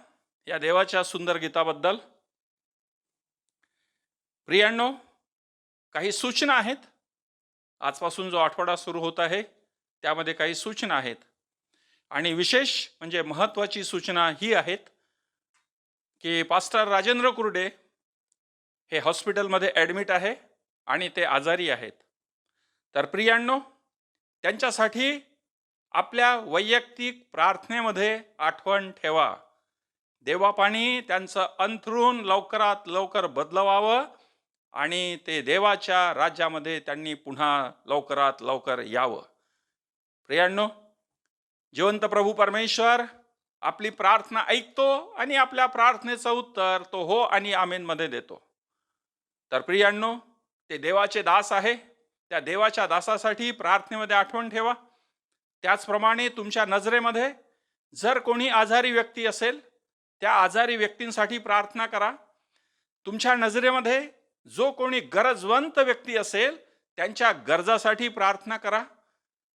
या देवाच्या सुंदर गीताबद्दल. प्रियांनो, काही सूचना आहेत. आजपासून जो आठवडा सुरू होत आहे त्यामध्ये काही सूचना आहेत आणि विशेष म्हणजे महत्त्वाची सूचना ही आहेत की पास्टर राजेंद्र कुर्डे हे हॉस्पिटलमध्ये ॲडमिट आहे आणि ते आजारी आहेत. तर प्रियांनो, त्यांच्यासाठी आपल्या वैयक्तिक प्रार्थनेमध्ये आठवण ठेवा. देवापाणी त्यांचं अंथरूण लवकरात लवकर बदलवावं आणि ते देवाच्या राज्यामध्ये त्यांनी पुन्हा लवकरात लवकर यावं. प्रियांनो, जिवंत प्रभू परमेश्वर आपली प्रार्थना ऐकतो आणि आपल्या प्रार्थनेचं उत्तर तो हो आणि आमेनमध्ये देतो. तर प्रियांनो, ते देवाचे दास आहे. त्या देवाच्या दासासाठी प्रार्थनेमध्ये आठवण ठेवा. त्याचप्रमाणे तुमच्या नजरेमध्ये जर कोणी आजारी व्यक्ती असेल त्या आजारी व्यक्तींसाठी प्रार्थना करा. तुमच्या नजरेमध्ये जो कोणी गरजवंत व्यक्ती असेल त्यांच्या गरजासाठी प्रार्थना करा.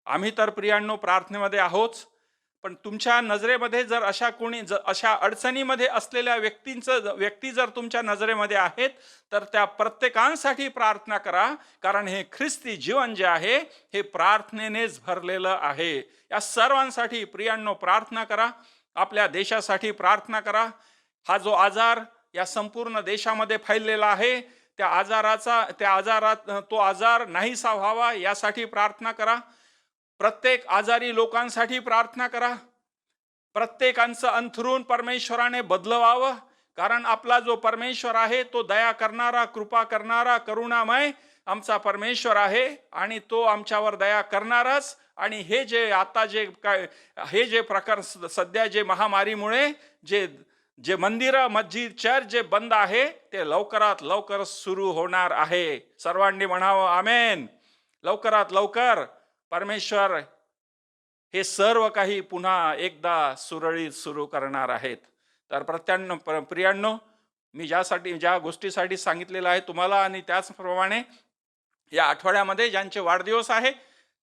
आम्ही तर प्रियांनो प्रार्थनेमध्ये आहोत, पण तुमच्या नजरेमध्ये जर अशा अडचणीमध्ये असलेल्या व्यक्ती जर तुमच्या नजरेमध्ये आहेत तर त्या प्रत्येकांसाठी प्रार्थना करा. कारण हे ख्रिस्ती जीवन जे आहे हे प्रार्थनेनेच भरलेलं आहे. या सर्वांसाठी प्रियांनो प्रार्थना करा. आपल्या देशासाठी प्रार्थना करा. हा जो आजार या संपूर्ण देशामध्ये फैललेला आहे तो आजार नाहीसा व्हावा यासाठी प्रार्थना करा. प्रत्येक आजारी लोकांसाठी प्रार्थना करा. प्रत्येकांचं अंथरूण परमेश्वराने बदलवावं. कारण आपला जो परमेश्वर आहे तो दया करणारा, कृपा करणारा, करुणामय आमचा परमेश्वर आहे आणि तो आमच्यावर दया करणारच. आणि हे जे प्रकार सध्या जे महामारीमुळे जे मंदिरं, मस्जिद, चर्च जे बंद आहे ते लवकरात लवकर सुरू होणार आहे. सर्वांनी म्हणावं आमेन. लवकरात लवकर परमेश्वर हे सर्व काही पुन्हा एकदा सुरळीत सुरू करणार आहेत. तर प्रियांनो, मी ज्या गोष्टीसाठी सांगितलेलं आहे तुम्हाला आणि त्याचप्रमाणे या आठवड्यामध्ये ज्यांचे वाढदिवस आहे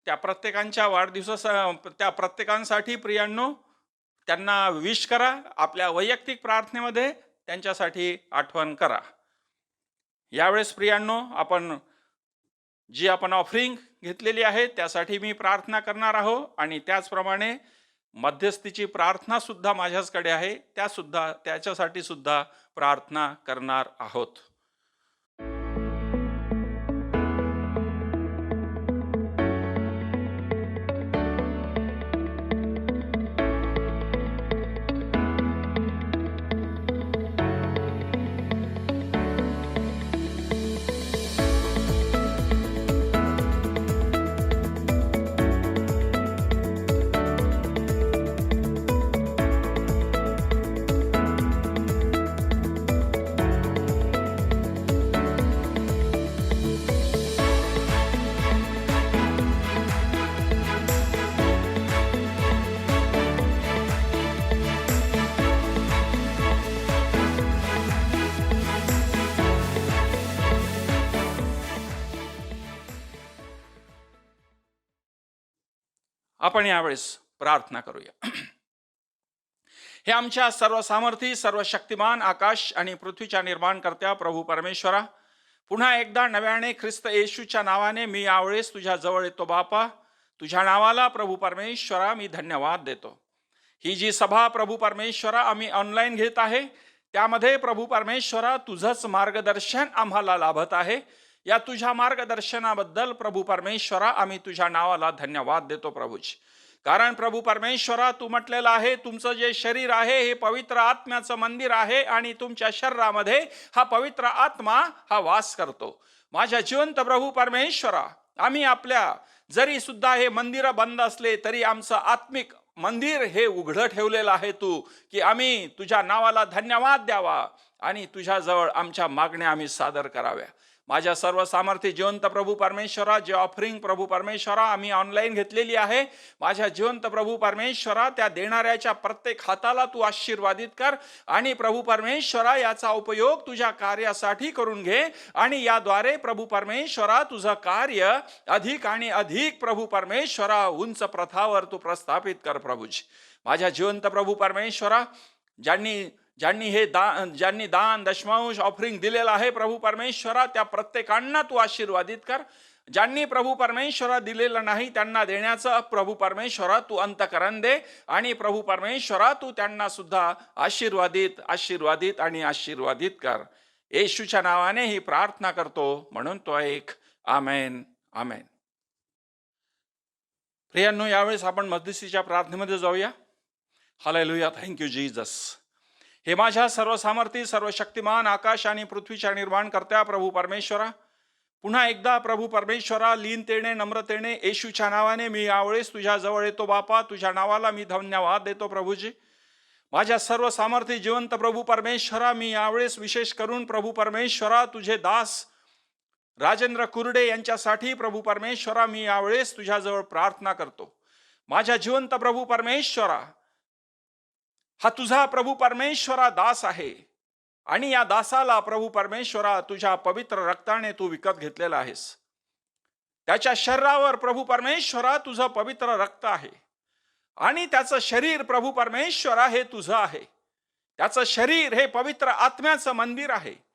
त्या प्रत्येकांसाठी प्रियांनो त्यांना विश करा. आपल्या वैयक्तिक प्रार्थनेमध्ये त्यांच्यासाठी आठवण करा. यावेळेस प्रियांनो, आपण ऑफरिंग घेतलेली आहे त्यासाठी मी प्रार्थना करणार आहो आणि त्याचप्रमाणे मध्यस्थीची प्रार्थना सुद्धा माझ्याकडे आहे, त्याच्यासाठी सुद्धा प्रार्थना करणार आहोत. आपण यावेळेस प्रार्थना करूया. हे आमच्या सर्व सामर्थी, सर्व शक्तिमान, आकाश आणि पृथ्वीच्या निर्माणकर्त्या प्रभू परमेश्वरा, पुन्हा एकदा नव्याने ख्रिस्त येशूच्या नावाने मी यावेळेस तुझ्या जवळ येतो. बापा, तुझ्या नावाला प्रभू परमेश्वरा मी धन्यवाद देतो. ही जी सभा प्रभू परमेश्वरा आम्ही ऑनलाईन घेत आहे त्यामध्ये प्रभू परमेश्वरा तुझंच मार्गदर्शन आम्हाला लाभत आहे. या तुझ्या मार्गदर्शनाबद्दल प्रभू परमेश्वरा आम्ही तुझ्या नावाला धन्यवाद देतो प्रभूजी. कारण प्रभू परमेश्वरा तू म्हटलेलं आहे तुमचं जे शरीर आहे हे पवित्र आत्म्याचं मंदिर आहे आणि तुमच्या शरीरामध्ये हा पवित्र आत्मा हा वास करतो. माझ्या जिवंत प्रभू परमेश्वरा, आम्ही आपल्या जरी सुद्धा हे मंदिर बंद असले तरी आमचं आत्मिक मंदिर हे उघडं ठेवलेलं आहे तू, की आम्ही तुझ्या नावाला धन्यवाद द्यावा आणि तुझ्याजवळ आमच्या मागण्या आम्ही सादर कराव्या. माझ्या सर्व सामर्थ्य जिवंत प्रभू परमेश्वरा, जे ऑफरिंग प्रभू परमेश्वरा आम्ही ऑनलाईन घेतलेली आहे, माझ्या जिवंत प्रभू परमेश्वरा त्या देणाऱ्याच्या प्रत्येक हाताला तू आशीर्वादित कर आणि प्रभू परमेश्वरा याचा उपयोग तुझ्या कार्यासाठी करून घे आणि याद्वारे प्रभू परमेश्वरा तुझं कार्य अधिक आणि अधिक प्रभू परमेश्वरा उंच प्रथावर तू प्रस्थापित कर प्रभूजी. माझ्या जिवंत प्रभू परमेश्वरा, ज्यांनी दान दशमांश ऑफरिंग दिलेलं आहे प्रभू परमेश्वरा, त्या प्रत्येकांना तू आशीर्वादित कर. ज्यांनी प्रभू परमेश्वरा दिलेलं नाही त्यांना देण्याचं प्रभू परमेश्वरा तू अंतकरण दे आणि प्रभू परमेश्वरा तू त्यांना सुद्धा आशीर्वादित आशीर्वादित आणि आशीर्वादित कर. येशूच्या नावाने ही प्रार्थना करतो म्हणून तो ऐक. आमेन आमेन. प्रियांनो, यावेळेस आपण मध्यस्थीच्या प्रार्थनेमध्ये जाऊया. हालेलुया. Thank you Jesus. हे माझ्या सर्व सामर्थी सर्व शक्तिमान आकाश आणि पृथ्वीच्या निर्माण करत्या प्रभू परमेश्वरा, पुन्हा एकदा प्रभू परमेश्वरा लीनतेने नम्रतेने येशूच्या नावाने मी यावेळेस तुझ्या जवळ येतो बापा. तुझ्या नावाला मी धन्यवाद देतो प्रभूजी. माझ्या सर्व सामर्थी जिवंत प्रभू परमेश्वरा, मी यावेळेस विशेष करून प्रभू परमेश्वरा तुझे दास राजेंद्र कुर्डे यांच्यासाठी प्रभू परमेश्वरा मी यावेळेस तुझ्याजवळ प्रार्थना करतो. माझ्या जिवंत प्रभू परमेश्वरा, हा तुझा प्रभू परमेश्वरा दास आहे आणि या दासाला प्रभू परमेश्वरा तुझ्या पवित्र रक्ताने तू विकत घेतलेला आहेस. त्याच्या शरीरावर प्रभू परमेश्वरा तुझं पवित्र रक्त आहे आणि त्याचं शरीर प्रभू परमेश्वरा हे तुझं आहे. त्याचं शरीर हे पवित्र आत्म्याचं मंदिर आहे.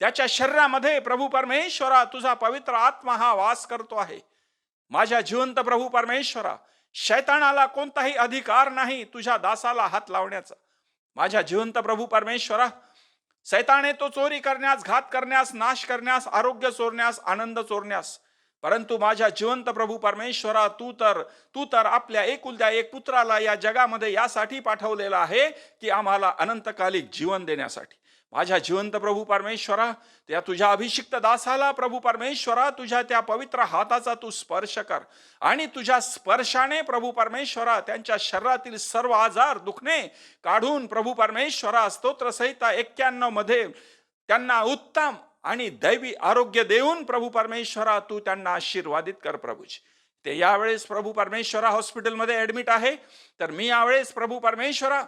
त्याच्या शरीरामध्ये प्रभू परमेश्वरा तुझा पवित्र आत्मा हा वास करतो आहे. माझ्या जिवंत प्रभू परमेश्वरा, शैतानाला कोणताही अधिकार नाही तुझ्या दासाला हात लावण्याचा. माझ्या जिवंत प्रभू परमेश्वरा, शैताने तो चोरी करण्यास, घात करण्यास, नाश करण्यास, आरोग्य चोरण्यास, आनंद चोरण्यास, परंतु माझ्या जिवंत प्रभू परमेश्वरा तू तर आपल्या एकुलत्या एक पुत्राला या जगामध्ये यासाठी पाठवलेला आहे की आम्हाला अनंतकालिक जीवन देण्यासाठी. माझ्या जिवंत प्रभू परमेश्वरा, त्या तुझ्या अभिषिक्त दासाला प्रभू परमेश्वरा तुझ्या त्या पवित्र हाताचा तू स्पर्श कर आणि तुझ्या स्पर्शाने प्रभू परमेश्वरा त्यांच्या शरीरातील सर्व आजार दुखणे काढून प्रभू परमेश्वरा स्तोत्रसहिता 91 मध्ये त्यांना उत्तम आणि दैवी आरोग्य देऊन प्रभू परमेश्वरा तू त्यांना आशीर्वादित कर प्रभूजी. ते यावेळेस प्रभू परमेश्वरा हॉस्पिटलमध्ये ऍडमिट आहे, तर मी यावेळेस प्रभू परमेश्वरा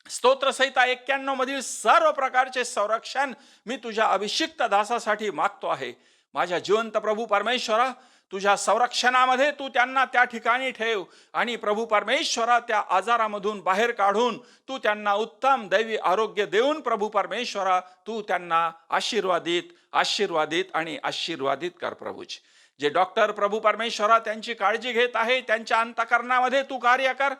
स्तोत्रसहिता 91 मधील सर्व प्रकारचे संरक्षण मी तुझ्या अभिषिक्त दासासाठी मागतो आहे. माझ्या जिवंत प्रभू परमेश्वरा, तुझ्या संरक्षणामध्ये तू त्यांना त्या ठिकाणी ठेव आणि प्रभू परमेश्वरा त्या आजारामधून बाहेर काढून तू त्यांना उत्तम दैवी आरोग्य देऊन प्रभू परमेश्वरा तू त्यांना आशीर्वादित आशीर्वादित आणि आशीर्वादित कर प्रभूजी. जे डॉक्टर प्रभू परमेश्वरा त्यांची काळजी घेत आहे, त्यांच्या अंतःकरणामध्ये तू कार्य कर.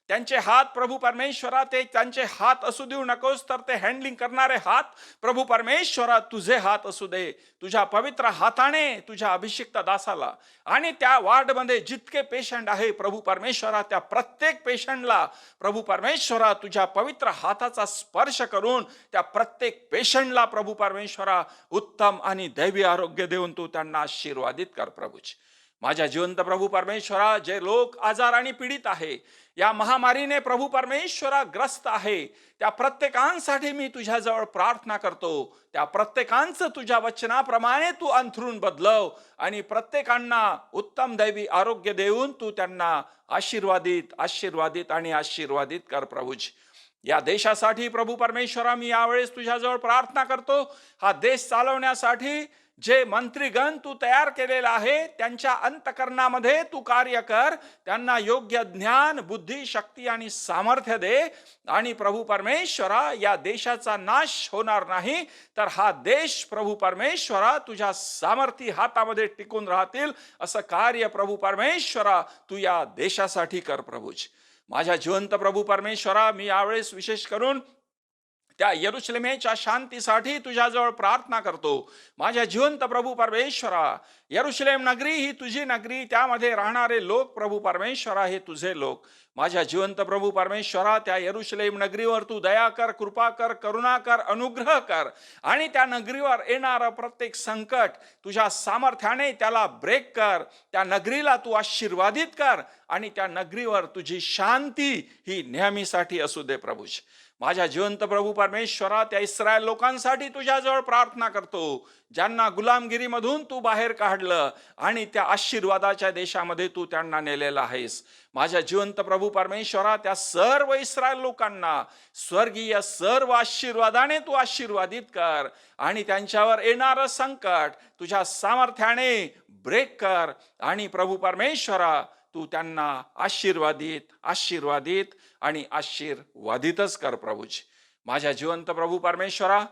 त्यांचे हात प्रभू परमेश्वरा, ते त्यांचे हात असू देऊ नकोस, तर ते हँडलिंग करणारे हात प्रभू परमेश्वरा तुझे हात असू दे. तुझ्या पवित्र हाताने तुझ्या अभिषिक्त दासाला आणि त्या वार्डमध्ये जितके पेशंट आहे प्रभू परमेश्वरा, त्या प्रत्येक पेशंटला प्रभू परमेश्वरा तुझ्या पवित्र हाताचा स्पर्श करून त्या प्रत्येक पेशंटला प्रभू परमेश्वरा उत्तम आणि दैवी आरोग्य देऊन तू त्यांना आशीर्वादित कर प्रभूजी. माझ्या जिवंत प्रभू परमेश्वरा, जे लोक आजाराने पीडित आहे, या महामारीने प्रभू परमेश्वरा ग्रस्त आहे, त्या प्रत्येकांसाठी मी तुझ्याजवळ प्रार्थना करतो. त्या प्रत्येकांचं तुझ्या वचनाप्रमाणे तू अंथरून बदलव आणि प्रत्येकांना उत्तम दैवी आरोग्य देऊन तू त्यांना आशीर्वादित आशीर्वादित आणि आशीर्वादित कर प्रभूजी. या देशासाठी प्रभू परमेश्वरा मी यावेळेस तुझ्याजवळ प्रार्थना करतो. हा देश चालवण्यासाठी जे मंत्रीगण तू तयार केलेला आहे, त्यांच्या अंतःकरणामध्ये तू कार्य कर. त्यांना योग्य ज्ञान, बुद्धी, शक्ती आणि सामर्थ्य दे आणि प्रभू परमेश्वरा या देशाचा नाश होणार नाही, तर हा देश प्रभू परमेश्वरा तुझ्या सामर्थी हातामध्ये टिकून राहतील असं कार्य प्रभू परमेश्वरा तू या देशासाठी कर प्रभूजी. माझ्या जिवंत प्रभू परमेश्वरा, मी यावेळेस विशेष करून त्या यरुशलेमेच्या शांतीसाठी तुझ्याजवळ प्रार्थना करतो. माझ्या जिवंत प्रभू परमेश्वरा, यरुशलेम नगरी ही तुझी नगरी, त्यामध्ये राहणारे लोक प्रभू परमेश्वरा हे तुझे लोक. माझ्या जिवंत प्रभू परमेश्वरा, त्या यरुशलेम नगरीवर तू दया कर, कृपा कर, करुणा कर, अनुग्रह कर आणि त्या नगरीवर येणारं प्रत्येक संकट तुझ्या सामर्थ्याने त्याला ब्रेक कर. त्या नगरीला तू आशीर्वादित कर आणि त्या नगरीवर तुझी शांती ही नेहमीसाठी असू दे प्रभूजी. माझ्या जिवंत प्रभू परमेश्वरा, त्या इस्रायल लोकांसाठी तुझ्याजवळ प्रार्थना करतो, ज्यांना गुलामगिरीमधून तू बाहेर काढलं आणि त्या आशीर्वादाच्या देशामध्ये तू त्यांना नेलेलं आहेस. माझ्या जिवंत प्रभू परमेश्वरा, त्या सर्व इस्रायल लोकांना स्वर्गीय सर्व आशीर्वादाने तू आशीर्वादित कर आणि त्यांच्यावर येणारं संकट तुझ्या सामर्थ्याने ब्रेक कर. आणि प्रभू परमेश्वरा, तू त्यांना आशीर्वादित आशीर्वादित आणि आशीर्वादितच कर प्रभूजी. माझ्या जिवंत प्रभू परमेश्वरा,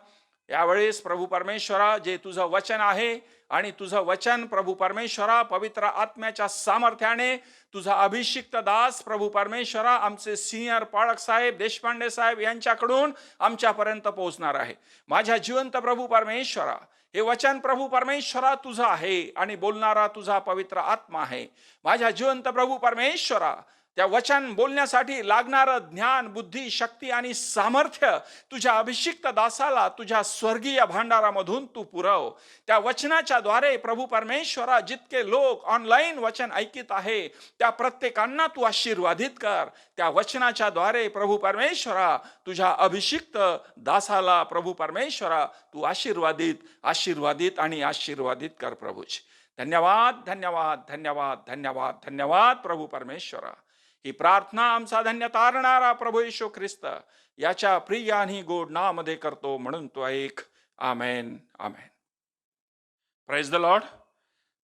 यावेळेस प्रभू परमेश्वरा, जे तुझं वचन आहे आणि तुझं वचन प्रभू परमेश्वरा पवित्र आत्म्याच्या सामर्थ्याने तुझा अभिषिक्त दास प्रभू परमेश्वरा, आमचे सिनियर पाळक साहेब देशपांडे साहेब यांच्याकडून आमच्यापर्यंत पोहोचणार आहे. माझ्या जिवंत प्रभू परमेश्वरा, हे वचन प्रभू परमेश्वरा तुझं आहे आणि बोलणारा तुझा पवित्र आत्मा आहे. माझ्या जिवंत प्रभू परमेश्वरा, त्या वचन बोलण्यासाठी लागणारं ज्ञान, बुद्धी, शक्ती आणि सामर्थ्य तुझ्या अभिषिक्त दासाला तुझ्या स्वर्गीय भांडारामधून तू पुरव. त्या वचनाच्या द्वारे प्रभू परमेश्वरा, जितके लोक ऑनलाईन वचन ऐकत आहे त्या प्रत्येकांना तू आशीर्वादित कर. त्या वचनाच्या द्वारे प्रभू परमेश्वरा, तुझ्या अभिषिक्त दासाला प्रभू परमेश्वरा तू आशीर्वादित आशीर्वादित आणि आशीर्वादित कर प्रभूजी. धन्यवाद धन्यवाद धन्यवाद धन्यवाद धन्यवाद प्रभू परमेश्वरा. ही प्रार्थना आमचा धन्य तारणारा प्रभू येशू ख्रिस्त याच्या प्रिय आणि गोड नावामध्ये करतो, म्हणून तो ऐक. Amen amen. Praise the lord.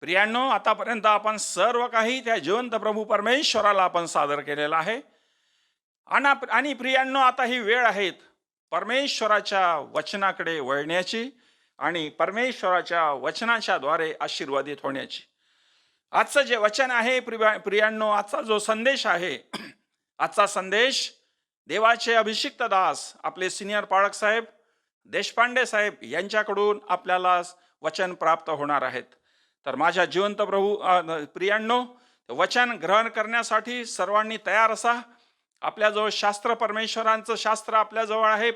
प्रियांनो, आतापर्यंत आपण सर्व काही त्या जिवंत प्रभू परमेश्वराला आपण सादर केलेलं आहे. आणि प्रियांनो, आता ही वेळ आहे परमेश्वराच्या वचनाकडे वळण्याची आणि परमेश्वराच्या वचनाच्या द्वारे आशीर्वादित होण्याची. आजचं जे वचन आहे प्रियांनो, आजचा जो संदेश आहे, आजचा संदेश देवाचे अभिषिक्त दास आपले सिनियर पाळक साहेब देशपांडे साहेब यांच्याकडून आपल्याला वचन प्राप्त होणार आहेत. तर माझ्या जिवंत प्रभू प्रियांनो, वचन ग्रहण करण्यासाठी सर्वांनी तयार असा. आपल्याजवळ शास्त्र, परमेश्वरांचं शास्त्र आपल्याजवळ आहे.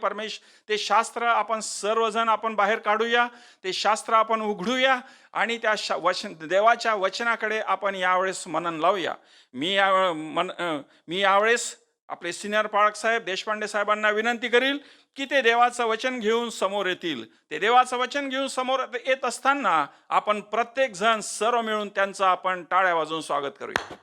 ते शास्त्र आपण सर्वजण आपण बाहेर काढूया, ते शास्त्र आपण उघडूया आणि त्या देवाच्या वचनाकडे आपण यावेळेस मनन लावूया. मी यावेळेस आपले सिनियर पाळक साहेब देशपांडे साहेबांना विनंती करील की ते देवाचं वचन घेऊन समोर येतील. ते देवाचं वचन घेऊन समोर येत असताना आपण प्रत्येक जण सर्व मिळून त्यांचं आपण टाळ्या वाजवून स्वागत करूया.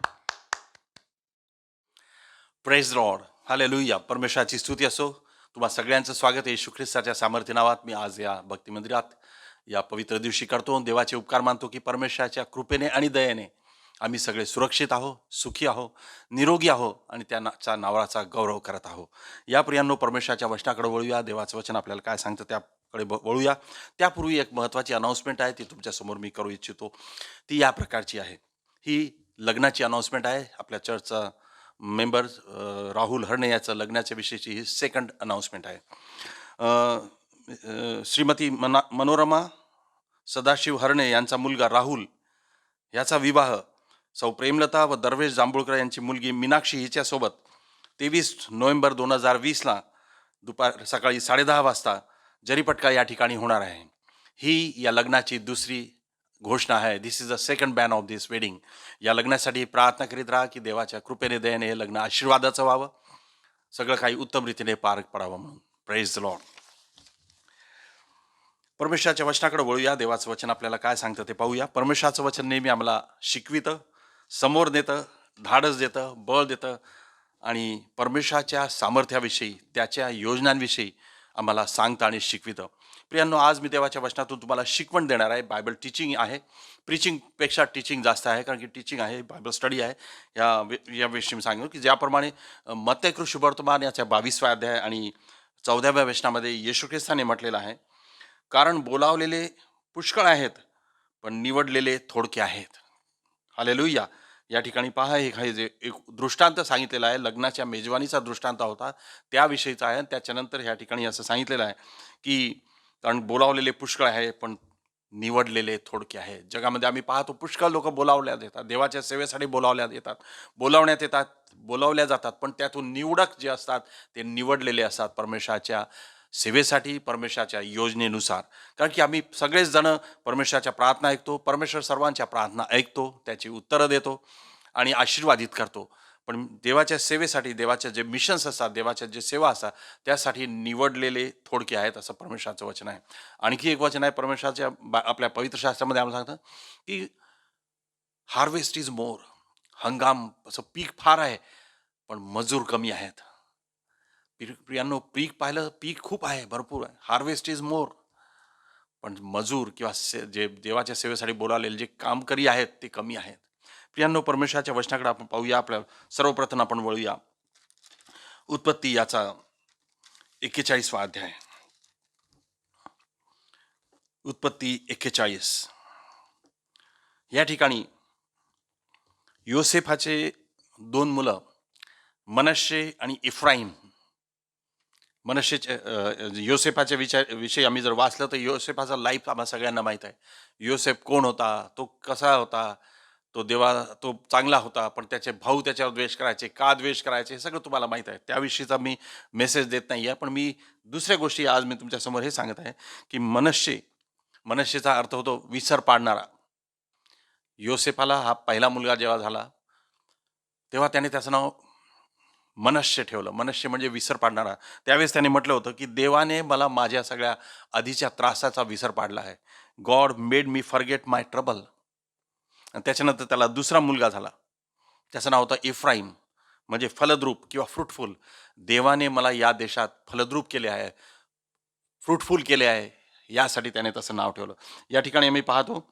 Praise lord, hallelujah. परमेश्वराची स्तुती असो. तुम्हा सगळ्यांचं स्वागत आहे येशू ख्रिस्ताच्या सामर्थ्य नावात. मी आज या भक्ती मंदिरात या पवित्र दिवशी करतो. देवाचे उपकार मानतो की परमेश्वराच्या कृपेने आणि दयेने आम्ही सगळे सुरक्षित आहो, सुखी आहो, निरोगी आहो आणि त्याच्या नावाचा गौरव करत आहो. या प्रियांनो, परमेश्वराच्या वचनाकडे वळूया. देवाचं वचन आपल्याला काय सांगतं त्याकडे वळूया. त्यापूर्वी एक महत्त्वाची अनाऊन्समेंट आहे, ती तुमच्यासमोर मी करू इच्छितो. ती या प्रकारची आहे. ही लग्नाची अनाऊन्समेंट आहे. आपल्या चर्चचा मेंबर राहुल हरणे याचं लग्नाच्या विषयीची ही सेकंड अनाऊन्समेंट आहे. श्रीमती मनोरमा सदाशिव हरणे यांचा मुलगा राहुल याचा विवाह सौ प्रेमलता व दर्वेश जांभूळकर यांची मुलगी मीनाक्षी हिच्यासोबत 23 नोव्हेंबर 2020ला सकाळी 10:30 वाजता जरीपटका या ठिकाणी होणार आहे. ही या लग्नाची दुसरी घोषणा आहे. This is the second banns of this wedding. या लग्नासाठी प्रार्थना करीत राहा की देवाच्या कृपेने दयेने हे लग्न आशीर्वादाचं व्हावं, सगळं काही उत्तम रीतीने पार पडावं म्हणून. Praise the Lord. परमेश्वराच्या वचनाकडे वळूया. देवाचं वचन आपल्याला काय सांगतं ते पाहूया. परमेश्वराचं वचन नेहमी आम्हाला शिकवितं, समोर नेतं, धाडस देतं, बळ देतं आणि परमेश्वराच्या सामर्थ्याविषयी, त्याच्या योजनांविषयी आम्हाला सांगतं आणि शिकवितं. प्रियांनो, आज मी देवाच्या वचनातून तुम्हाला शिकवण देणार आहे. बायबल टीचिंग आहे. प्रीचिंगपेक्षा टीचिंग जास्त आहे, कारण की टीचिंग आहे, बायबल स्टडी आहे. याविषयी मी सांगतो की ज्याप्रमाणे मत्तय शुभवर्तमान याच्या 22व्या अध्याय आणि 14व्या वचनामध्ये येशू ख्रिस्ताने म्हटलेलं आहे, कारण बोलावलेले पुष्कळ आहेत पण निवडलेले थोडके आहेत. हालेलुया. या ठिकाणी पहा, हे जे एक दृष्टांत सांगितलेला आहे, लग्नाच्या मेजवानीचा दृष्टांत होता त्याविषयीचा आहे. त्याच्यानंतर ह्या ठिकाणी असं सांगितलेलं आहे की कारण बोलावलेले पुष्कळ आहे पण निवडलेले थोडके आहेत. जगामध्ये आम्ही पाहतो पुष्कळ लोक बोलावण्यात येतात, देवाच्या सेवेसाठी बोलावण्यात येतात, बोलावल्या जातात, पण त्यातून निवडक जे असतात ते निवडलेले असतात परमेश्वराच्या सेवेसाठी, परमेश्वराच्या योजनेनुसार. कारण की आम्ही सगळेच जण परमेश्वराच्या प्रार्थना ऐकतो, परमेश्वर सर्वांच्या प्रार्थना ऐकतो, त्याची उत्तरं देतो आणि आशीर्वादित करतो. पण देवाच्या सेवेसाठी, देवाच्या जे मिशन्स असतात, देवाच्या जे सेवा असतात, त्यासाठी निवडलेले थोडके आहेत, असं परमेश्वराचं वचन आहे. आणखी एक वचन आहे परमेश्वराच्या आपल्या पवित्र शास्त्रामध्ये आम्हाला सांगतं की हार्वेस्ट इज मोर. हंगाम, असं पीक फार आहे पण मजूर कमी आहेत. प्रियांनो, पीक पाहिलं, पीक खूप आहे, भरपूर आहे. हार्वेस्ट इज मोर, पण मजूर किंवा जे देवाच्या सेवेसाठी बोलावलेले जे कामकरी आहेत ते कमी आहेत. प्रियांनो, परमेश्वराच्या वचनाकडे आपण पाहूया. आपल्या सर्वप्रथम आपण वळूया उत्पत्ती याचा 41वा अध्याय. उत्पत्ती 41. या ठिकाणी योसेफाचे 2 मुलं मनश्शे आणि इफ्राईम. मनश्शेचे योसेफाच्या विषयी आम्ही जर वाचलं तर योसेफाचा लाईफ आम्हाला सगळ्यांना माहीत आहे. योसेफ कोण होता, तो कसा होता, तो चांगला होता, पण त्याचे भाऊ त्याच्यावर द्वेष करायचे. का द्वेष करायचे हे सगळं तुम्हाला माहीत आहे. त्याविषयीचा मी मेसेज देत नाही आहे, पण मी दुसऱ्या गोष्टी आज मी तुमच्यासमोर हे सांगत आहे की मनश्शेचा अर्थ होतो विसर पाडणारा. योसेफाला हा पहिला मुलगा जेव्हा झाला तेव्हा त्याने त्याचं नाव मनश्शे ठेवलं. मनश्शे म्हणजे विसर पाडणारा. त्यावेळेस त्याने म्हटलं होतं की देवाने मला माझ्या सगळ्या आधीच्या त्रासाचा विसर पाडला आहे. गॉड मेड मी फॉरगेट माय ट्रबल. आणि त्याच्यानंतर त्याला दुसरा मुलगा झाला, त्याचं नाव होतं इफ्राईम, म्हणजे फलद्रूप किंवा फ्रुटफुल. देवाने मला या देशात फलद्रूप केले आहे, फ्रुटफुल केले आहे, यासाठी त्याने तसं नाव ठेवलं. या ठिकाणी आम्ही पाहतो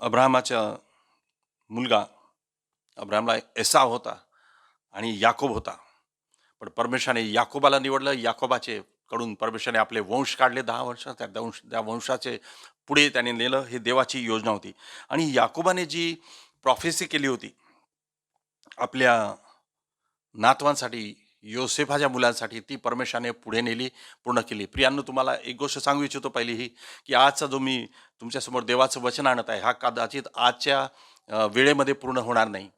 अब्राहमाचा मुलगा, अब्राहमला एसाव होता आणि याकोब होता. पण परमेश्वराने याकोबाला निवडलं. याकोबाचे कडून परमेश्वराने आपले वंश काढले 10 वर्ष. त्या वंशाचे पुढे त्याने नेलं. हे देवाची योजना होती. आणि याकोबाने जी प्रॉफेसी केली होती आपल्या नातवांसाठी, योसेफाच्या मुलांसाठी, ती परमेश्वराने पुढे नेली, पूर्ण केली. प्रियांनो, तुम्हाला एक गोष्ट सांगू इच्छितो पहिली ही, की आजचा जो मी तुमच्यासमोर देवाचं वचन आणत आहे, हा कदाचित आजच्या वेळेमध्ये पूर्ण होणार नाही,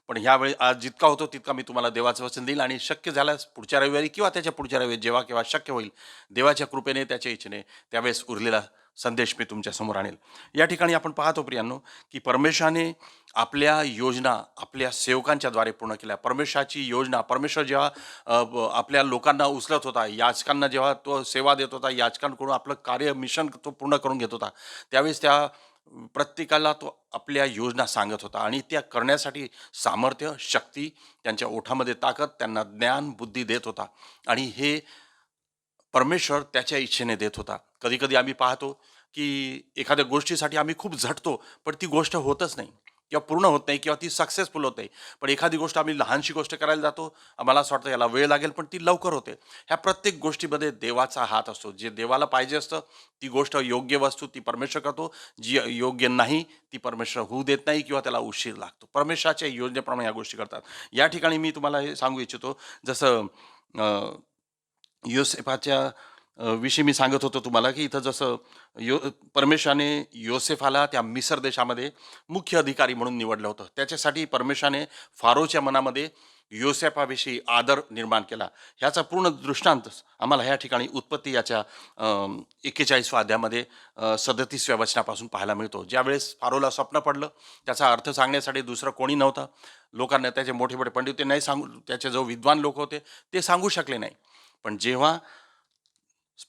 पण ह्यावेळी आज जितका होतो तितका मी तुम्हाला देवाचं वचन देईल. आणि शक्य झाल्यास पुढच्या रविवारी किंवा त्याच्या पुढच्या रविवारी, जेव्हा केव्हा शक्य होईल, देवाच्या कृपेने, त्याच्या इच्छेने, त्यावेळेस उरलेला संदेश मी तुमच्यासमोर आणेल. या ठिकाणी आपण पाहतो प्रियांनो की परमेश्वराने आपल्या योजना आपल्या सेवकांच्या द्वारे पूर्ण केल्या. परमेश्वराची योजना, परमेश्वर जेव्हा आपल्या लोकांना उचलत होता, याचकांना जेव्हा तो सेवा देत होता, याचकांकडून आपलं कार्य, मिशन तो पूर्ण करून घेत होता, त्यावेळेस त्या प्रत्येकाला तो आपल्या योजना सांगत होता. आणि त्या करण्यासाठी सामर्थ्य, शक्ती, त्यांच्या ओठामध्ये ताकद, त्यांना ज्ञान, बुद्धी देत होता. आणि हे परमेश्वर त्याच्या इच्छेने देत होता. कधी कधी आम्ही पाहतो की एखाद्या गोष्टीसाठी आम्ही खूप झटतो, पण ती गोष्ट होतच नाही किंवा पूर्ण होत नाही किंवा ती सक्सेसफुल होत नाही. पण एखादी गोष्ट आम्ही लहानशी गोष्ट करायला जातो, आम्हाला असं वाटतं याला वेळ लागेल, पण ती लवकर होते. ह्या प्रत्येक गोष्टीमध्ये देवाचा हात असतो. जे देवाला पाहिजे असतं ती गोष्ट, योग्य वस्तू, ती परमेश्वर करतो. जी योग्य नाही ती परमेश्वर होऊ देत नाही किंवा त्याला उशीर लागतो. परमेश्वराच्या योजनेप्रमाणे या गोष्टी करतात. या ठिकाणी मी तुम्हाला हे सांगू इच्छितो, जसं योसेफाच्या विषयी मी सांगत होतो तुम्हाला की इथं जसं परमेश्वराने योसेफाला त्या मिसर देशामध्ये मुख्य अधिकारी म्हणून निवडलं होतं. त्याच्यासाठी परमेश्वराने फारोच्या मनामध्ये योसेफाविषयी आदर निर्माण केला. ह्याचा पूर्ण दृष्टांत आम्हाला ह्या ठिकाणी उत्पत्ती याच्या 41व्या अध्यायामध्ये 37व्या वचनापासून पाहायला मिळतो. ज्यावेळेस फारोला स्वप्न पडलं, त्याचा अर्थ सांगण्यासाठी दुसरं कोणी नव्हतं. लोकांना, त्याचे मोठे मोठे पंडित ते नाही सांगू, त्याचे जो विद्वान लोक होते ते सांगू शकले नाही. पण जेव्हा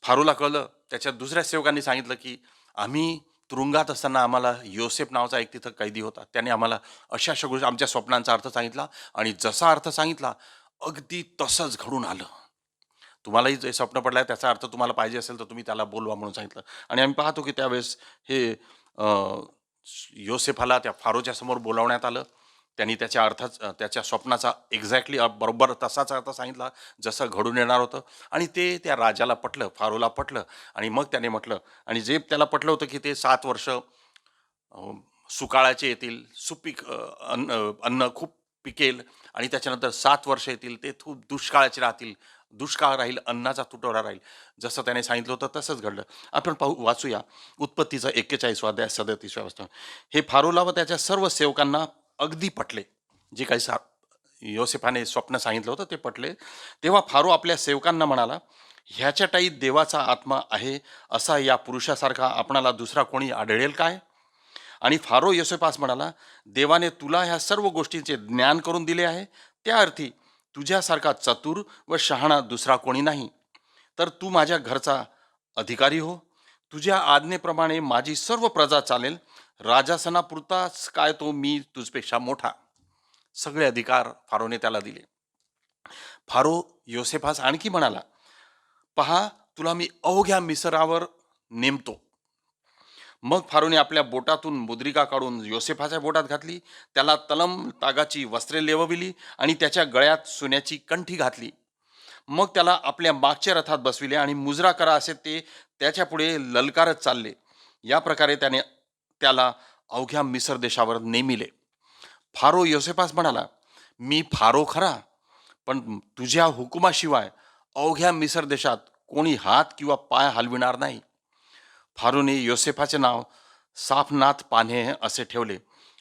फारोला कळलं, त्याच्या दुसऱ्या सेवकांनी सांगितलं की आम्ही तुरुंगात असताना आम्हाला योसेफ नावाचा एक तिथं कैदी होता, त्याने आम्हाला अशा अशा गोष्टी, आमच्या स्वप्नांचा अर्थ सांगितला, आणि जसा अर्थ सांगितला अगदी तसंच घडून आलं. तुम्हालाही जे स्वप्न पडलं आहे त्याचा अर्थ तुम्हाला पाहिजे असेल तर तुम्ही त्याला बोलवा म्हणून सांगितलं. आणि आम्ही पाहतो की त्यावेळेस हे योसेफाला त्या फारोच्या समोर बोलावण्यात आलं. त्यांनी त्याच्या स्वप्नाचा एक्झॅक्टली बरोबर तसाच अर्थ सांगितला जसं घडून येणार होतं. आणि ते त्या राजाला पटलं, फारोला पटलं. आणि मग त्याने म्हटलं, आणि जे त्याला पटलं होतं की ते 7 वर्ष सुकाळाचे येतील, सुपीक अन्न खूप पिकेल, आणि त्याच्यानंतर 7 वर्ष येतील ते खूप दुष्काळाचे राहतील, दुष्काळ राहील, अन्नाचा तुटवडा राहील. जसं त्याने सांगितलं होतं तसंच घडलं. आपण वाचूया उत्पत्तीचा 41 अध्याय 37व्या वचन. हे फारोला व त्याच्या सर्व सेवकांना अगदी पटले. जे काही योसेफाने स्वप्न सांगितलं होतं ते पटले. तेव्हा फारो आपल्या सेवकांना म्हणाला, ह्याच्या टाईत देवाचा आत्मा आहे, असा या पुरुषासारखा आपणाला दुसरा कोणी आढळेल काय? आणि फारो योसेफास म्हणाला, देवाने तुला ह्या सर्व गोष्टींचे ज्ञान करून दिले आहे, त्या अर्थी तुझ्यासारखा चतुर व शहाणा दुसरा कोणी नाही. तर तू माझ्या घरचा अधिकारी हो. तुझ्या आज्ञेप्रमाणे माझी सर्व प्रजा चालेल. राजासनापुरताच काय तो मी तुझपेक्षा मोठा. सगळे अधिकार फारोने त्याला दिले. फारो योसेफास आणखी म्हणाला, पहा, तुला मी अवघ्या मिसरावर नेमतो. मग फारोने आपल्या बोटातून मुद्रिका काढून योसेफाच्या बोटात घातली, त्याला तलम तागाची वस्त्रे लेवविली आणि त्याच्या गळ्यात सोन्याची कंठी घातली. मग त्याला आपल्या मागच्या रथात बसविले आणि मुजरा करा असे ते त्याच्या पुढे ललकारत चालले. या प्रकारे त्याला अवघ्या मिसर देशावर नेमिले. फारो योसेफास म्हणाला, मी फारो खरा, पण तुझ्या हुकुमाशिवाय अवघ्या मिसर देशात कोणी हात किंवा पाय हलविणार नाही. फारोने योसेफाचे नाव साफनाथ पान्हे असे ठेवले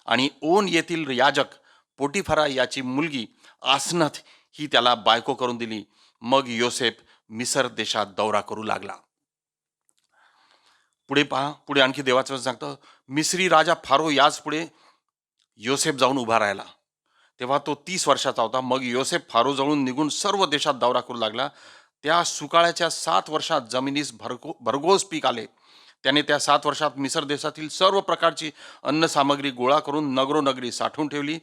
आणि ओन येथील याजक पोटिफरा याची मुलगी आसनथ ही त्याला बायको करून दिली. मग योसेफ मिसर देशात दौरा करू लागला. पुढे पहा, पुढे आणखी देवाचं वचन सांगतं, मिस्री राजा फारो याच पुढे योसेफ जाऊन उभा राहिला. तेव्हा तो 30 वर्षाचा होता. मग योसेफ फारो जवळून निघून सर्व देशात दौरा करू लागला. त्या सुकाळ्याच्या 7 वर्षात जमिनीस भरघोस पीक आले. त्याने त्या 7 वर्षात मिसर देशातील सर्व प्रकारची अन्न सामग्री गोळा करून नगरोनगरी साठवून ठेवली.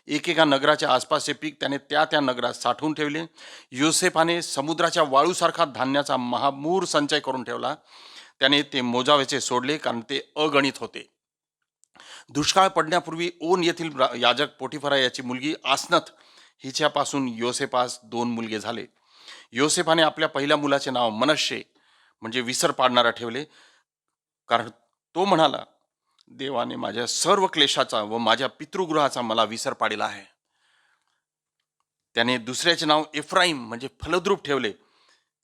एकेका नगराच्या आसपासचे पीक त्याने त्या नगरात साठवून ठेवले. योसेफाने समुद्राच्या वाळूसारखा धान्याचा महामूर संचय करून ठेवला. त्याने ते मोजावेचे सोडले, कारण ते अगणित होते. दुष्काळ पडण्यापूर्वी ओन येथील याजक पोटिफरा याची मुलगी आसनथ हिच्यापासून योसेफास 2 मुलगे झाले. योसेफाने आपल्या पहिल्या मुलाचे नाव मनश्शे म्हणजे विसर पाडणारा ठेवले, कारण तो म्हणाला, देवाने माझ्या सर्व क्लेशाचा व माझ्या पितृगृहाचा मला विसर पाडला आहे. त्याने दुसऱ्याचे नाव एफ्राईम म्हणजे फलद्रूप ठेवले,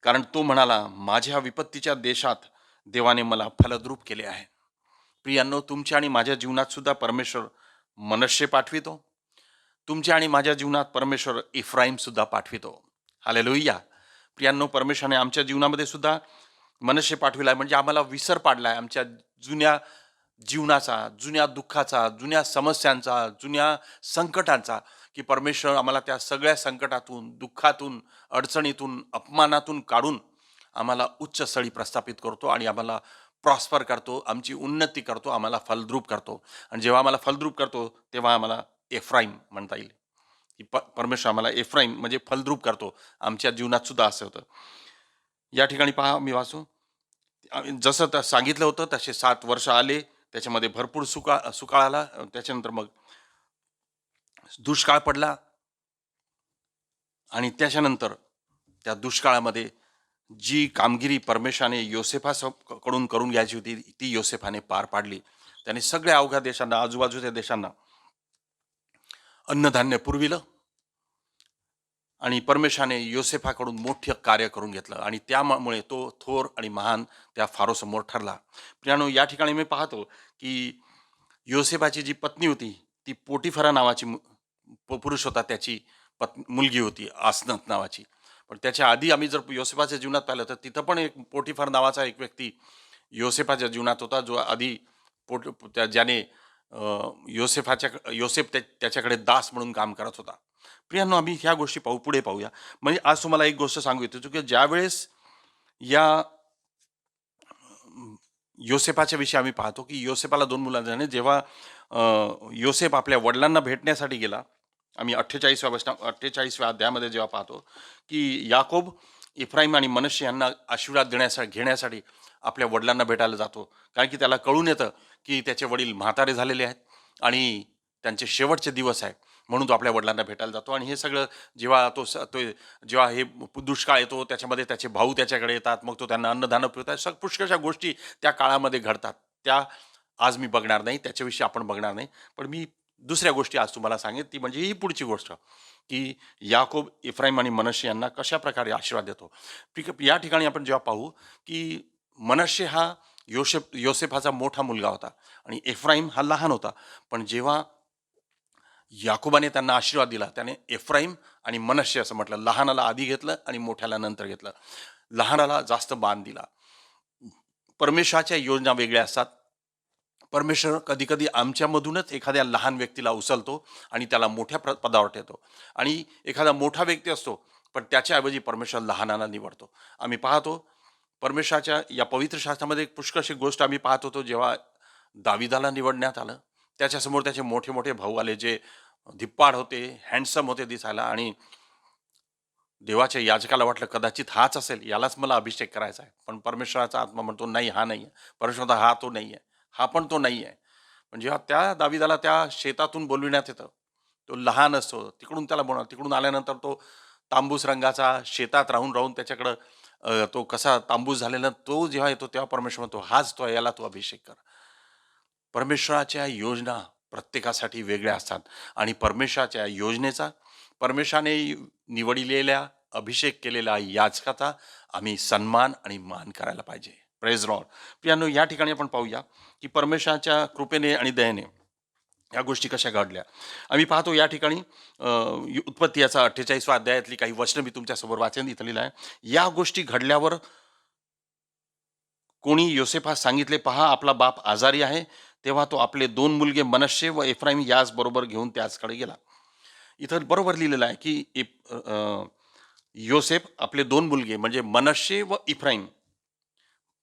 कारण तो म्हणाला, माझ्या विपत्तीच्या देशात देवाने मला फलद्रूप केले आहे. प्रियांनो, तुमच्या आणि माझ्या जीवनात सुद्धा परमेश्वर मनश्शे पाठवितो. तुमच्या आणि माझ्या जीवनात परमेश्वर इफ्राईम सुद्धा पाठवितो. हालेलुया. प्रियांनो, परमेश्वराने आमच्या जीवनामध्ये सुद्धा मनश्शे पाठविला आहे, म्हणजे आम्हाला विसर पाडला आहे आमच्या जुन्या जीवनाचा, जुन्या दुःखाचा, जुन्या समस्यांचा, जुन्या संकटांचा, की परमेश्वर आम्हाला त्या सगळ्या संकटातून, दुःखातून, अडचणीतून, अपमानातून काढून आम्हाला उच्च स्थळी प्रस्थापित करतो आणि आम्हाला प्रॉस्पर करतो, आमची उन्नती करतो, आम्हाला फलद्रूप करतो. आणि जेव्हा आम्हाला फलद्रूप करतो तेव्हा आम्हाला एफ्राईम म्हणता येईल, की परमेश्वर आम्हाला एफ्राईम म्हणजे फलद्रूप करतो. आमच्या जीवनात सुद्धा असं होतं. या ठिकाणी पहा, मी वाचू, जसं सांगितलं होतं तसे 7 वर्ष आले. त्याच्यामध्ये भरपूर सुकाळ आला. त्याच्यानंतर मग दुष्काळ पडला आणि त्याच्यानंतर त्या दुष्काळामध्ये जी कामगिरी परमेश्वराने योसेफाकडून करून घ्यायची होती ती योसेफाने पार पाडली. त्याने सगळ्या अवघ्या देशांना, आजूबाजूच्या देशांना अन्नधान्य पुरविलं आणि परमेश्वराने योसेफाकडून मोठे कार्य करून घेतलं आणि त्यामुळे तो थोर आणि महान त्या फारोसमोर ठरला. प्रियानो, या ठिकाणी मी पाहतो की योसेफाची जी पत्नी होती ती पोटिफरा नावाची पुरुष होता, त्याची मुलगी होती आसनत नावाची. पण त्याच्या आधी आम्ही जर योसेफाच्या जीवनात पाहिलं तर तिथं पण एक पोटिफर नावाचा एक व्यक्ती योसेफाच्या जीवनात होता, जो आधी ज्याने योसेफ त्याच्याकडे दास म्हणून काम करत होता. प्रियांनो, आम्ही ह्या गोष्टी पुढे पाहूया. म्हणजे आज तुम्हाला एक गोष्ट सांगू इच्छितो की ज्यावेळेस या योसेफाच्या विषयी आम्ही पाहतो की योसेफाला 2 मुलं झाले. जेव्हा योसेफ आपल्या वडिलांना भेटण्यासाठी गेला, आम्ही 48व्या अध्यायामध्ये जेव्हा पाहतो की याकोब, इफ्राईम आणि मनश्शे यांना आशीर्वाद घेण्यासाठी आपल्या वडिलांना भेटायला जातो, कारण की त्याला कळून येतं की त्याचे वडील म्हातारे झालेले आहेत आणि त्यांचे शेवटचे दिवस आहेत, म्हणून तो आपल्या वडिलांना भेटायला जातो. आणि हे सगळं जेव्हा जेव्हा हे दुष्काळ येतो त्याच्यामध्ये त्याचे भाऊ त्याच्याकडे येतात, मग तो त्यांना अन्नधान्य पुरवतात. पुष्कळशा गोष्टी त्या काळामध्ये घडतात, त्या आज मी बघणार नाही, त्याच्याविषयी आपण बघणार नाही. पण मी दुसऱ्या गोष्टी आज तुम्हाला सांगेन, ती म्हणजे ही पुढची गोष्ट की याकोब, इफ्राईम आणि मनश्शे यांना कशा प्रकारे आशीर्वाद देतो. या ठिकाणी आपण जेव्हा पाहू की मनश्शे हा योसेफाचा मोठा मुलगा होता आणि इफ्राईम हा लहान होता. पण जेव्हा याकोबाने त्यांना आशीर्वाद दिला, त्याने इफ्राईम आणि मनश्शे असं म्हटलं. लहानाला आधी घेतलं आणि मोठ्याला नंतर घेतलं. लहानाला जास्त मान दिला. परमेश्वराच्या योजना वेगळ्या असतात. परमेश्वर कधी कधी आमच्यामधूनच एखाद्या लहान व्यक्तीला उचलतो आणि त्याला मोठ्या पदावर ठेवतो. आणि एखादा मोठा व्यक्ती असतो पण त्याच्याऐवजी परमेश्वर लहानाला निवडतो. आम्ही पाहतो परमेश्वराच्या या पवित्र शास्त्रामध्ये एक पुष्कळशी गोष्ट आम्ही पाहत होतो. जेव्हा दाविदाला निवडण्यात आलं, त्याच्यासमोर त्याचे मोठे मोठे भाऊ आले, जे धिप्पाड होते, हँडसम होते दिसायला, आणि देवाच्या याजकाला वाटलं कदाचित हाच असेल, यालाच मला अभिषेक करायचा आहे. पण परमेश्वराचा आत्मा म्हणतो नाही, हा नाही आहे. परमेश्वर हा तो नाही आहे, हा पण तो नाही आहे. म्हणजे जेव्हा त्या दाविदाला त्या शेतातून बोलविण्यात येतं, तो लहान असतो, तिकडून त्याला बोलणार, तिकडून आल्यानंतर तो तांबूस रंगाचा शेतात राहून राहून त्याच्याकडं तो कसा तांबूस झालेला तो जेव्हा येतो, तेव्हा परमेश्वर म्हणतो हाच तो आहे, याला तू अभिषेक कर. परमेश्वराच्या योजना प्रत्येकासाठी वेगळ्या असतात आणि परमेश्वराच्या योजनेचा, परमेश्वराने निवडलेल्या अभिषेक केलेल्या याचकाचा आम्ही सन्मान आणि मान करायला पाहिजे. Praise Lord. प्रियानो, या ठिकाणी आपण पाहूया की परमेश्वराच्या कृपेने आणि दयेने या गोष्टी कशा घडल्या. आम्ही पाहतो या ठिकाणी उत्पत्ती याचा 48 अध्यायातली काही वचनं मी तुमच्यासमोर वाचन इथं लिहिलं आहे. या गोष्टी घडल्यावर कोणी योसेफास सांगितले, पहा आपला बाप आजारी आहे. तेव्हा तो आपले 2 मुलगे मनश्शे व एफ्राईम याच बरोबर घेऊन त्याचकडे गेला. इथं बरोबर लिहिलेलं आहे की योसेफ आपले 2 मुलगे म्हणजे मनश्शे व इफ्राईम,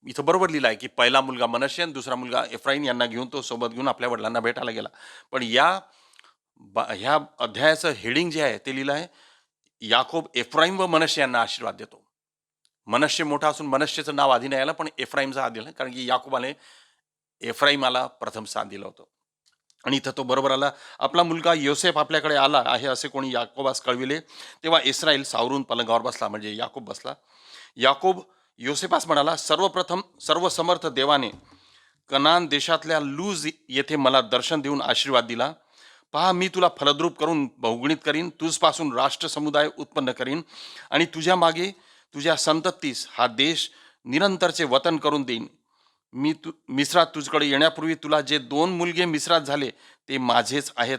इथं बरोबर लिहिलं आहे की पहिला मुलगा मनश्शे आणि दुसरा मुलगा एफ्राईम यांना घेऊन तो सोबत घेऊन आपल्या वडिलांना भेटायला गेला. पण ह्या अध्यायाचं हेडिंग जे आहे ते लिहिलं आहे, याकोब एफ्राईम व मनश्शे यांना आशीर्वाद देतो. मनश्शे मोठा असून मनश्शेचं नाव आधी नाही आलं, पण एफ्राईमचं आधी आलं, कारण की याकोबाने एफ्राईमाला प्रथम स्थान दिलं होतं. आणि इथं तो बरोबर आला, आपला मुलगा योसेफ आपल्याकडे आला आहे असे कोणी याकोबास कळविले. तेव्हा इस्रायल सावरून पलंगावर बसला, म्हणजे याकोब बसला. याकोब योसेफास म्हणाला, सर्वप्रथम सर्वसमर्थ देवाने कनान देशातल्या लूज येथे मला दर्शन देऊन आशीर्वाद दिला. पहा, मी तुला फलद्रूप करून बहुगुणित करीन, तुझपासून राष्ट्र समुदाय उत्पन्न करीन आणि तुझ्या मागे तुझ्या संततीस हा देश निरंतरचे वतन करून देईन. मी मिस्रात तुझकडे येण्यापूर्वी तुला जे 2 मुलगे मिस्रात झाले ते माझेच आहेत.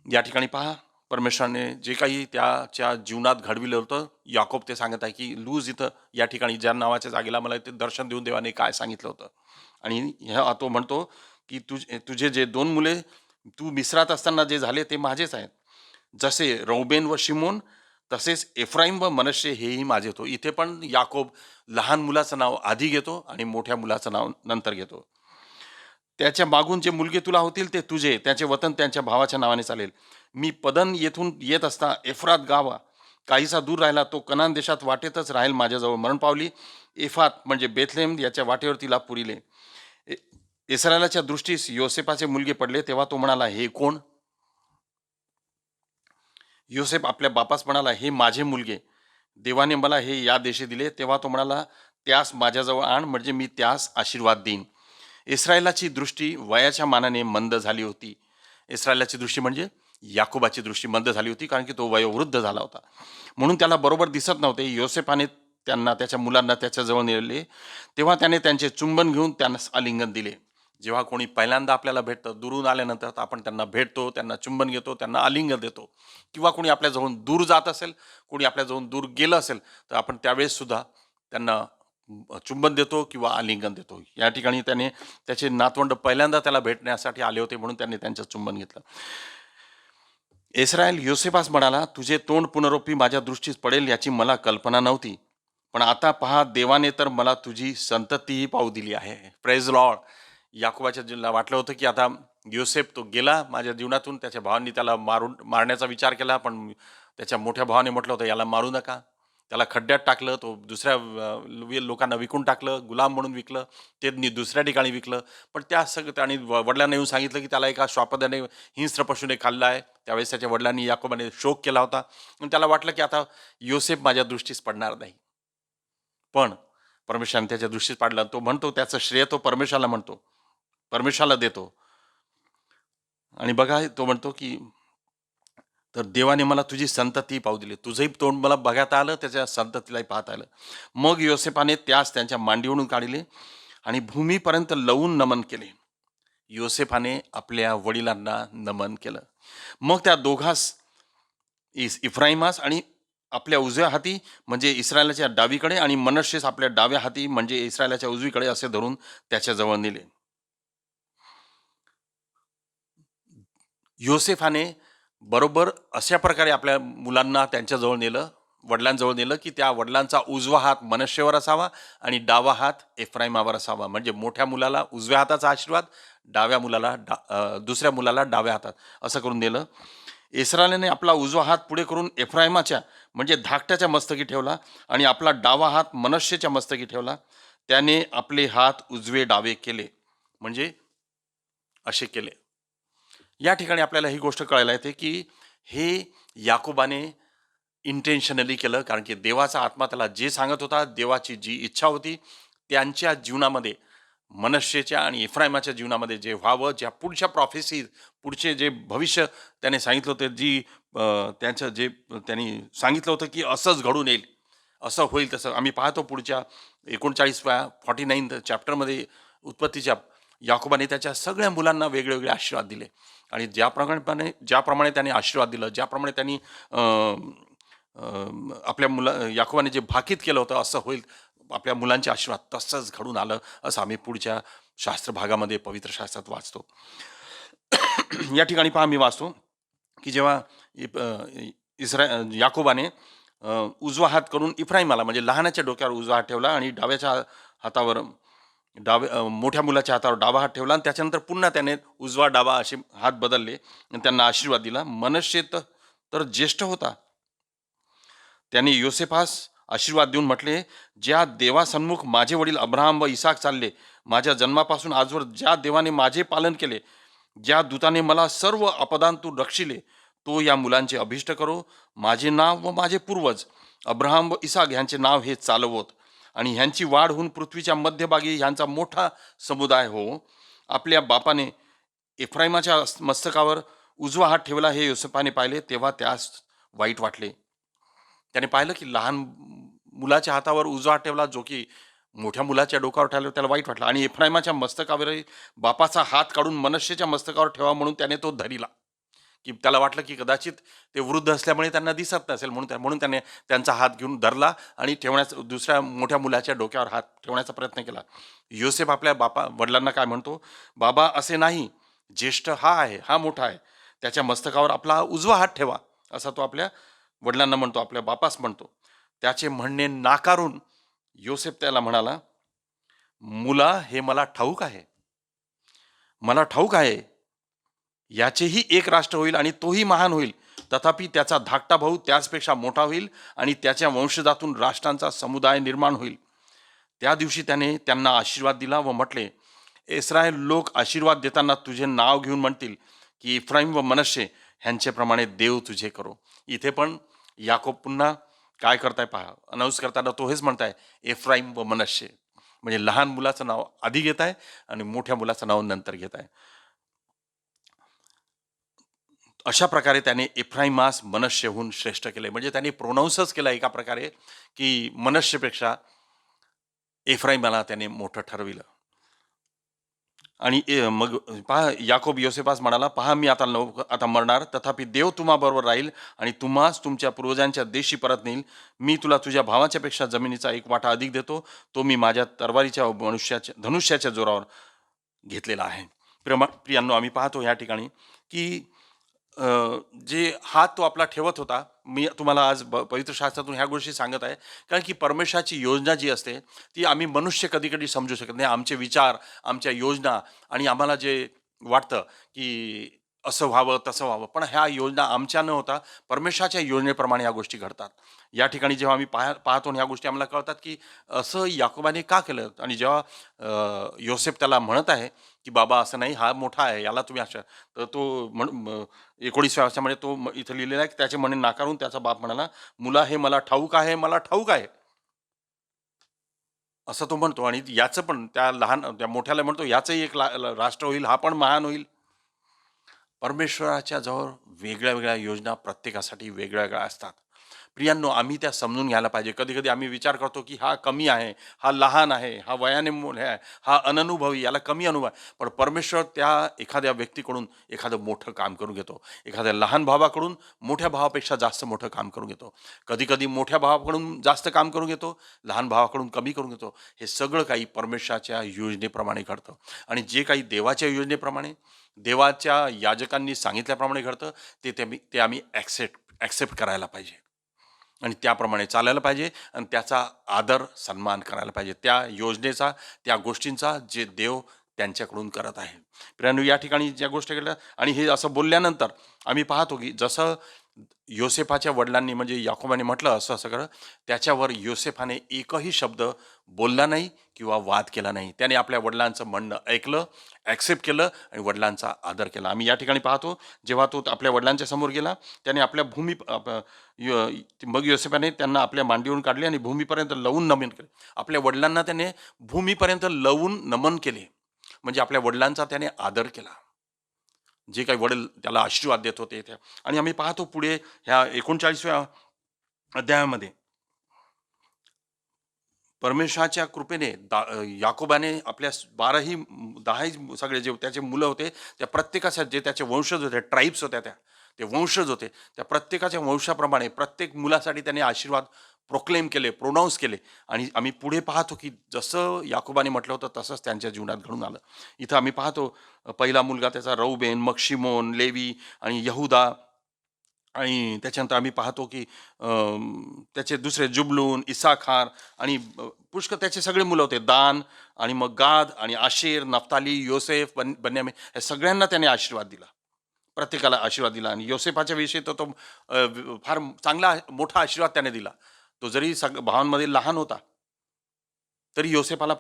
या ठिकाणी पहा, परमेश्वराने जे काही त्याच्या जीवनात घडविलं होतं, याकोब ते सांगत आहे की लूज इथं या ठिकाणी ज्या नावाच्या जागेला मला ते दर्शन देऊन देवाने काय सांगितलं होतं. आणि ह्या तो म्हणतो की तुझे जे 2 मुले तू मिस्रात असताना जे झाले ते माझेच आहेत. जसे रौबेन व शिमोन तसेच एफ्राईम व मनश्शे हेही माझे होतो. इथे पण याकोब लहान मुलाचं नाव आधी घेतो आणि मोठ्या मुलाचं नाव नंतर घेतो. त्याच्या मागून जे मुलगे तुला होतील ते तुझे, त्याचे वतन त्यांच्या भावाच्या नावाने चालेल. मी पदन येथून येत असता एफ्रात गावा काहीसा दूर राहिला, तो कनान देशात वाटेतच राहील माझ्याजवळ मरण पावली. एफात म्हणजे बेथलेम याच्या वाटेवर तिला पुरिले. इस्रायलाच्या दृष्टीस योसेफाचे मुलगे पडले. तेव्हा तो म्हणाला, हे कोण? योसेफ आपल्या बापास म्हणाला, हे माझे मुलगे, देवाने मला हे या देशी दिले. तेव्हा तो म्हणाला, त्यास माझ्याजवळ आण, म्हणजे मी त्यास आशीर्वाद देईन. इस्रायलाची दृष्टी वयाच्या मानाने मंद झाली होती. इस्रायलाची दृष्टी म्हणजे याकोबाची दृष्टी मंद झाली होती, कारण की तो वयोवृद्ध झाला होता, म्हणून त्याला बरोबर दिसत नव्हते. योसेफाने त्यांना, त्याच्या मुलांना त्याच्याजवळ नेले. तेव्हा त्याने त्यांचे चुंबन घेऊन त्यांना आलिंगन दिले. जेव्हा कोणी पहिल्यांदा आपल्याला भेटतं, दुरून आल्यानंतर आपण त्यांना भेटतो, त्यांना चुंबन घेतो, त्यांना आलिंगन देतो. किंवा कोणी आपल्याजवळून दूर जात असेल, कोणी आपल्याजवळून दूर गेलं असेल, तर आपण त्यावेळेस सुद्धा त्यांना चुंबन देतो किंवा आलिंगन देतो. या ठिकाणी त्याने त्याचे नातवंड पहिल्यांदा त्याला भेटण्यासाठी आले होते, म्हणून त्यांनी त्यांचं चुंबन घेतलं. इस्रायल योसेफास म्हणाला, तुझे तोंड पुनरुक्ती माझ्या दृष्टीस पडेल याची मला कल्पना नव्हती, पण आता पहा, देवाने तर मला तुझी संततीही पाहू दिली आहे. Praise Lord. याकोबाच्या जीवनाला वाटलं होतं की आता योसेफ तो गेला माझ्या जीवनातून, त्याच्या भावांनी त्याला मारण्याचा विचार केला, पण त्याच्या मोठ्या भावाने म्हटलं होतं याला मारू नका. त्याला खड्ड्यात टाकलं, तो दुसऱ्या लोकांना विकून टाकलं, गुलाम म्हणून विकलं, ते दुसऱ्या ठिकाणी विकलं. पण त्या सगळं आणि वडिलांना येऊन सांगितलं की त्याला एका श्वापदाने हिंस्र पशुने खाल्ला आहे. त्यावेळेस त्याच्या वडिलांनी याकोबाने शोक केला होता, आणि त्याला वाटलं की आता योसेफ माझ्या दृष्टीस पडणार नाही. पण परमेश्वराने त्याच्या दृष्टीस पाडला. तो म्हणतो त्याचं श्रेय तो परमेश्वराला म्हणतो, परमेश्वराला देतो. आणि बघा, तो म्हणतो की तर देवाने मला तुझी संतती पाहू दिली. तुझंही तोंड मला बघता आलं, त्याच्या संततीलाही पाहता आलं. मग योसेफाने त्यास त्यांच्या मांडीवरून काढले आणि भूमीपर्यंत लवून नमन केले. योसेफाने आपल्या वडिलांना नमन केलं. मग त्या दोघास, इफ्राईमास आणि आपल्या उजव्या हाती म्हणजे इस्रायलाच्या डावीकडे, आणि मनश्शेस आपल्या डाव्या हाती म्हणजे इस्रायलाच्या उजवीकडे असे धरून त्याच्याजवळ नेले. योसेफाने बरोबर अशा प्रकारे आपल्या मुलांना त्यांच्याजवळ नेलं, वडिलांजवळ नेलं, की त्या वडिलांचा उजवा हात मनश्शेवर असावा आणि डावा हात एफ्राईमावर असावा. म्हणजे मोठ्या मुलाला उजव्या हाताचा आशीर्वाद, दुसऱ्या मुलाला डाव्या हातात, असं करून नेलं. इस्रायलाने आपला उजवा हात पुढे करून एफ्राईमाच्या म्हणजे धाकट्याच्या मस्तकी ठेवला आणि आपला डावा हात मनश्शेच्या मस्तकी ठेवला. त्याने आपले हात उजवे डावे केले, म्हणजे असे केले. या ठिकाणी आपल्याला ही गोष्ट कळायला येते की हे याकोबाने इंटेन्शनली केलं, कारण की देवाचा आत्मा त्याला जे सांगत होता, देवाची जी इच्छा होती त्यांच्या जीवनामध्ये, मनश्शेच्या आणि इफ्राईमाच्या जीवनामध्ये जे व्हावं, ज्या पुढच्या प्रॉफेसी, पुढचे जे भविष्य त्याने सांगितलं होतं, त्यांचं जे त्यांनी सांगितलं होतं की असंच घडून येईल, असं होईल, तसं आम्ही पाहतो पुढच्या 49 चॅप्टरमध्ये उत्पत्तीच्या, याकोबाने त्याच्या सगळ्या मुलांना वेगवेगळे आशीर्वाद दिले. आणि ज्याप्रमाणे त्याने आशीर्वाद दिलं, ज्याप्रमाणे त्यांनी आपल्या याकोबाने जे भाकीत केलं होतं असं होईल आपल्या मुलांचे आशीर्वाद, तसंच घडून आलं, असं आम्ही पुढच्या शास्त्र भागामध्ये पवित्र शास्त्रात वाचतो. या ठिकाणी पहा, मी वाचतो की जेव्हा याकोबाने उजवा हात करून इफ्राईमाला म्हणजे लहानाच्या डोक्यावर उजवा हात ठेवला आणि डाव्याच्या हातावर मोठ्या मुलाच्या हातावर डावा हात ठेवला आणि त्याच्यानंतर पुन्हा त्याने उजवा डावा असे हात बदलले आणि त्यांना आशीर्वाद दिला. मनश्शे तर ज्येष्ठ होता, त्याने योसेफास आशीर्वाद देऊन म्हटले, ज्या देवासन्मुख माझे वडील अब्राहम व इसाक चालले, माझ्या जन्मापासून आजवर ज्या देवाने माझे पालन केले, ज्या दूताने मला सर्व अपदांतून रक्षिले, तो या मुलांचे अभिष्ट करो. माझे नाव व माझे पूर्वज अब्राहम व इसाक ह्यांचे नाव हे चालवोत आणि ह्यांची वाढ होऊन पृथ्वीच्या मध्यभागी ह्यांचा मोठा समुदाय हो. आपल्या बापाने एफ्राईमाच्या मस्तकावर उजवा हात ठेवला हे योसेफाने पाहिले, तेव्हा त्यास वाईट वाटले. त्याने पाहिलं की लहान मुलाच्या हातावर उजवा हात ठेवला, जो की मोठ्या मुलाच्या डोक्यावर ठेवला, त्याला वाईट वाटलं. आणि एफ्राईमाच्या मस्तकावरही बापाचा हात काढून मनश्शेच्या मस्तकावर ठेवा म्हणून त्याने तो धरिला, की त्याला वाटलं की कदाचित ते वृद्ध असल्यामुळे त्यांना दिसत नसेल, म्हणून त्याने त्यांचा हात घेऊन धरला आणि दुसऱ्या मोठ्या मुलाच्या डोक्यावर हात ठेवण्याचा प्रयत्न केला. योसेफ आपल्या वडिलांना काय म्हणतो, बाबा असे नाही, ज्येष्ठ हा आहे, हा मोठा आहे, त्याच्या मस्तकावर आपला उजवा हात ठेवा, असा तो आपल्या वडिलांना म्हणतो, आपल्या बापास म्हणतो. त्याचे म्हणणे नाकारून योसेफ त्याला म्हणाला, मुला हे मला ठाऊक आहे, याचेही एक राष्ट्र होईल आणि तोही महान होईल, तथापि त्याचा धाकटा भाऊ त्याचपेक्षा मोठा होईल आणि त्याच्या वंशजातून राष्ट्रांचा समुदाय निर्माण होईल. त्या दिवशी त्याने त्यांना आशीर्वाद दिला व म्हटले, इस्रायल लोक आशीर्वाद देताना तुझे नाव घेऊन म्हणतील की इफ्राईम व मनश्शे ह्यांचेप्रमाणे देव तुझे करो. इथे पण याकोब पुन्हा काय करताय पहा, अनाऊन्स करताना तो हेच म्हणताय, एफ्राईम व मनश्शे, म्हणजे लहान मुलाचं नाव आधी घेत आहे आणि मोठ्या मुलाचं नाव नंतर घेत आहे. अशा प्रकारे त्याने एफ्राईमास मनश्शेहून श्रेष्ठ केले, म्हणजे त्याने प्रोनाऊन्सच केलं एका प्रकारे की मनश्शेपेक्षा एफ्राईमाला त्याने मोठं ठरविलं. आणि मग पहा, याकोब योसेफास म्हणाला, पहा मी आता मरणार, तथापि देव तुम्हाबरोबर राहील आणि तुम्हास तुमच्या पूर्वजांच्या देशी परत नेईल. मी तुला तुझ्या भावाच्या पेक्षा जमिनीचा एक वाटा अधिक देतो, तो मी माझ्या तरवारीच्या धनुष्याच्या जोरावर घेतलेला आहे. प्रियांनो, आम्ही पाहतो या ठिकाणी की जे हात तो आपला ठेवत होता, मी तुम्हाला आज पवित्र शास्त्रातून ह्या गोष्टी सांगत आहे, कारण की परमेश्वराची योजना जी असते ती आम्ही मनुष्य कधी कधी समजू शकत नाही. आमचे विचार, आमच्या योजना आणि आम्हाला जे वाटतं की असं व्हावं तसं व्हावं, पण ह्या योजना आमच्या न होता परमेश्वराच्या योजनेप्रमाणे ह्या गोष्टी घडतात. या ठिकाणी जेव्हा आम्ही पाहतो ह्या गोष्टी आम्हाला कळतात की असं याकोबाने का केलं. आणि जेव्हा योसेफ त्याला म्हणत आहे की बाबा असं नाही, हा मोठा आहे, याला तुम्ही अशा, तर तो 19व्या वर्षामध्ये तो इथं लिहिलेला आहे की त्याचे म्हणणे नाकारून त्याचा बाप म्हणाला, मुला हे मला ठाऊक आहे, असं तो म्हणतो. आणि याचं पण त्या मोठ्याला म्हणतो, याचंही एक राष्ट्र होईल, हा पण महान होईल. परमेश्वराच्या जवळ वेगळ्या वेगळ्या योजना प्रत्येकासाठी वेगळ्या वेगळ्या असतात. प्रियांनो, आम्ही त्या समजून घ्यायला पाहिजे. कधी कधी आम्ही विचार करतो की हा कमी आहे, हा लहान आहे, हा वयाने आहे, हा अननुभवी, याला कमी अनुभव आहे. पण परमेश्वर त्या एखाद्या व्यक्तीकडून एखादं मोठं काम करून घेतो. एखाद्या लहान भावाकडून मोठ्या भावापेक्षा जास्त मोठं काम करून घेतो. कधी कधी मोठ्या भावाकडून जास्त काम करून घेतो, लहान भावाकडून कमी करून घेतो. हे सगळं काही परमेश्वराच्या योजनेप्रमाणे घडतं. आणि जे काही देवाच्या योजनेप्रमाणे, देवाच्या याजकांनी सांगितल्याप्रमाणे घडतं, ते आम्ही ॲक्सेप्ट करायला पाहिजे आणि त्याप्रमाणे चालायला पाहिजे आणि त्याचा आदर सन्मान करायला पाहिजे, त्या योजनेचा, त्या गोष्टींचा जे देव त्यांच्याकडून करत आहे. प्रियांनो, या ठिकाणी ज्या गोष्टी घडल्या आणि हे असं बोलल्यानंतर आम्ही पाहतो की जसं योसेफाच्या वडिलांनी म्हणजे याकोबाने म्हटलं असं असं कर, त्याच्यावर योसेफाने एकही शब्द बोलला नाही किंवा वाद केला नाही. त्याने आपल्या वडिलांचं म्हणणं ऐकलं, ॲक्सेप्ट केलं आणि वडिलांचा आदर केला. आम्ही या ठिकाणी पाहतो, जेव्हा तो आपल्या वडिलांच्या समोर गेला, त्याने आपल्या मग योसेफाने त्यांना आपल्या मांडीवरून काढले आणि भूमीपर्यंत लवून नमन केले. आपल्या वडिलांना त्याने भूमीपर्यंत लवून नमन केले, म्हणजे आपल्या वडिलांचा त्याने आदर केला. जे काही वडील त्याला आशीर्वाद देत होते त्या. आणि आम्ही पाहतो पुढे ह्या 39व्या अध्यायामध्ये परमेश्वराच्या कृपेने याकोबाने आपल्या 10 सगळे जे त्याचे मुलं होते, त्या प्रत्येकाच्या जे त्याचे वंशज होते, ट्राईब्स होत्या, ते वंशज होते, त्या प्रत्येकाच्या वंशाप्रमाणे प्रत्येक मुलासाठी त्याने आशीर्वाद प्रोक्लेम केले, प्रोनाऊन्स केले. आणि आम्ही पुढे पाहतो की जसं याकोबाने म्हटलं होतं तसंच त्यांच्या जीवनात घडून आलं. इथं आम्ही पाहतो पहिला मुलगा त्याचा रौबेन, मग शिमोन, लेवी आणि यहुदा. आणि त्याच्यानंतर आम्ही पाहतो की त्याचे दुसरे जुबलून, इसाखार आणि पुष्कळ त्याचे सगळे मुलं होते, दान आणि मग गाद आणि आशेर, नफ्ताली, योसेफ, बन्यामीन, या सगळ्यांना त्याने आशीर्वाद दिला, प्रत्येकाला आशीर्वाद दिला. आणि योसेफाच्या विषयी तो फार चांगला मोठा आशीर्वाद त्याने दिला. तो जरी भावांमध्ये लहान होता तरी योसेफाला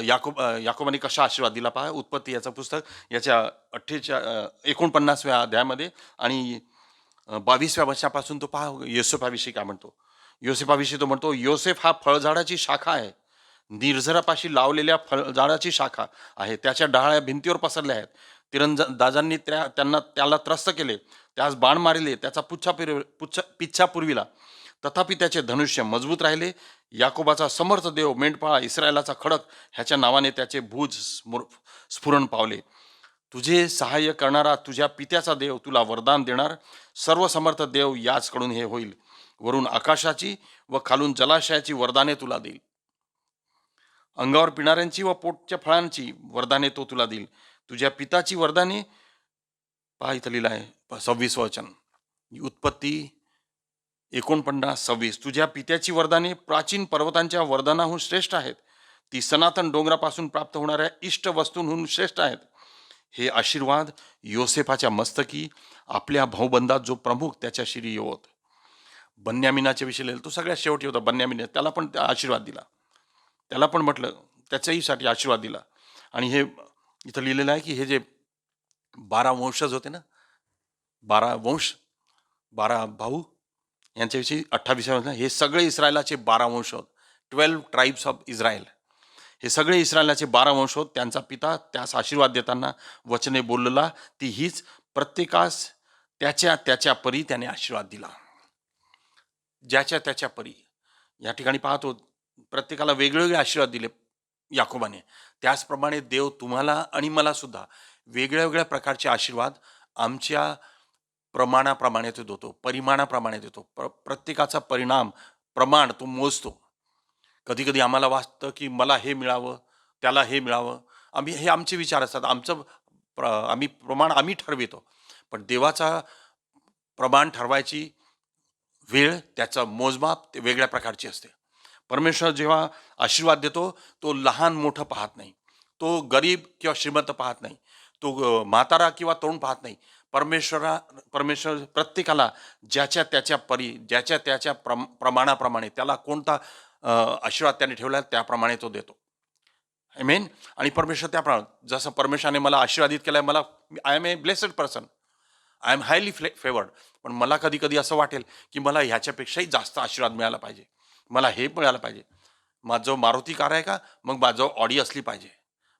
याकोबाने कशा आशीर्वाद दिला पहा. उत्पत्ती याचं पुस्तक याच्या 49व्या अध्यायामध्ये आणि 22व्या वर्षापासून तो पहा योसेफाविषयी काय म्हणतो. योसेफाविषयी तो म्हणतो, योसेफ हा फळझाडाची शाखा आहे, निर्झरापाशी लावलेल्या फळझाडाची शाखा आहे. त्याच्या डहाळ्या भिंतीवर पसरल्या आहेत. तिरंदाजांनी त्याला त्रस्त केले, त्यास बाण मारिले, त्याचा पिच्छा पुरविला, तथापि त्याचे धनुष्य मजबूत राहिले. याकोबाचा समर्थ देव, मेंढपाळ, इस्रायलाचा खडक ह्याच्या नावाने त्याचे भुज स्फुरण पावले. तुझे सहाय्य करणारा तुझ्या पित्याचा देव तुला वरदान देणार. सर्व समर्थ देव याचकडून हे होईल. वरून आकाशाची व खालून जलाशयाची वरदाने तुला देईल. अंगावर पिणाऱ्यांची व पोटच्या फळांची वरदाने तो तुला देईल. तुझ्या पिताची वरदाने पहा, इथं लिहिलं आहे 26 वचन, उत्पत्ती 49:26. तुझ्या पित्याची वरदाने प्राचीन पर्वतांच्या वरदानाहून श्रेष्ठ आहेत. ती सनातन डोंगरापासून प्राप्त होणाऱ्या इष्ट वस्तूंहून श्रेष्ठ आहेत. हे आशीर्वाद योसेफाच्या मस्तकी आपल्या भाऊबंदात जो प्रमुख त्याच्या शिरी येवत. बन्यामिनाच्या विषयी लिहिलं, तो सगळ्यात शेवटी होता बन्यामिन, त्याला पण आशीर्वाद दिला, त्याला पण म्हटलं त्याच्याहीसाठी आशीर्वाद दिला. आणि हे इथं लिहिलेलं आहे की हे जे 12 वंशज होते ना, 12 वंश, 12 भाऊ, यांच्याविषयी 28व्या, हे सगळे इस्रायलाचे 12 वंश होत. 12 ट्राईब्स ऑफ इस्रायल, हे सगळे इस्रायलाचे 12 वंश होत. त्यांचा पिता त्यास आशीर्वाद देताना वचने बोललेला ती हीच, प्रत्येकास त्याच्या त्याच्या परी त्याने आशीर्वाद दिला, ज्याच्या त्याच्या परी. या ठिकाणी पाहतो प्रत्येकाला वेगवेगळे आशीर्वाद दिले याकोबाने. त्याचप्रमाणे देव तुम्हाला आणि मला सुद्धा वेगळ्या वेगळ्या प्रकारचे आशीर्वाद आमच्या प्रमाणाप्रमाणे तो देतो, परिमाणाप्रमाणे देतो. प्रत्येकाचा परिणाम, प्रमाण तो मोजतो. कधी कधी आम्हाला वाटतं की मला हे मिळावं, त्याला हे मिळावं, हे आमचे विचार असतात, आमचं प्रमाण आम्ही ठरवितो. पण देवाचा प्रमाण ठरवायची वेळ, त्याचं मोजमाप ते वेगळ्या प्रकारची असते. परमेश्वर जेव्हा आशीर्वाद देतो तो लहान मोठं पाहत नाही, तो गरीब किंवा श्रीमंत पाहत नाही, तो म्हातारा किंवा तरुण पाहत नाही. परमेश्वर प्रत्येकाला ज्याच्या त्याच्या परी, ज्याच्या त्याच्या प्रमाणाप्रमाणे त्याला कोणता आशीर्वाद त्याने ठेवला त्याप्रमाणे तो देतो. आमेन. आणि परमेश्वर त्याप्रमाणे, जसं परमेश्वराने मला आशीर्वादित केलं आहे, I am a blessed person, I am highly favoured. पण मला कधी कधी असं वाटेल की मला ह्याच्यापेक्षाही जास्त आशीर्वाद मिळाला पाहिजे, मला हे मिळालं पाहिजे. माझं मारुती कार आहे का, मग माझं ऑडी असली पाहिजे,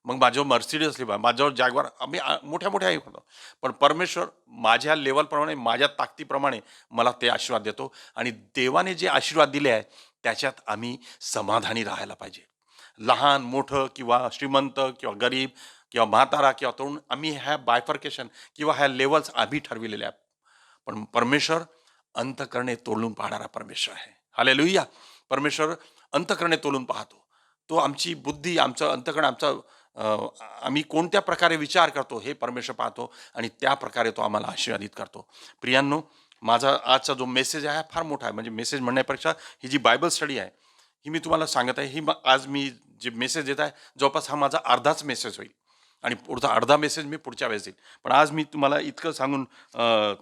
मग माझ्यावर मर्सिडीज असली माझ्यावर जॅगवार, आम्ही मोठ्या मोठ्या होतो. पण परमेश्वर माझ्या लेवलप्रमाणे, माझ्या ताकदीप्रमाणे मला ते आशीर्वाद देतो. आणि देवाने जे आशीर्वाद दिले आहे त्याच्यात आम्ही समाधानी राहायला पाहिजे. लहान मोठं किंवा श्रीमंत किंवा गरीब किंवा म्हातारा किंवा तरुण, आम्ही ह्या बायफर्केशन किंवा ह्या लेवल्स आम्ही ठरविलेल्या आहेत. पण परमेश्वर अंतःकरणे तोलून पाहणारा परमेश्वर आहे. हालेलुया. परमेश्वर अंतःकरणे तोलून पाहतो. तो आमची बुद्धी, आमचं अंतःकरण, आम्ही कोणत्या प्रकारे विचार करतो हे परमेश्वर पाहतो आणि त्या प्रकारे तो आम्हाला आशीर्वादित करतो. प्रियांनो, माझा आजचा जो मेसेज आहे फार मोठा आहे. म्हणजे मेसेज म्हणण्यापेक्षा ही जी बायबल स्टडी आहे ही मी तुम्हाला सांगत आहे. आज मी जे मेसेज देत आहे जवळपास हा माझा अर्धाच मेसेज होईल आणि पुढचा अर्धा मेसेज मी पुढच्या वेळेस देईल. पण आज मी तुम्हाला इतकं सांगून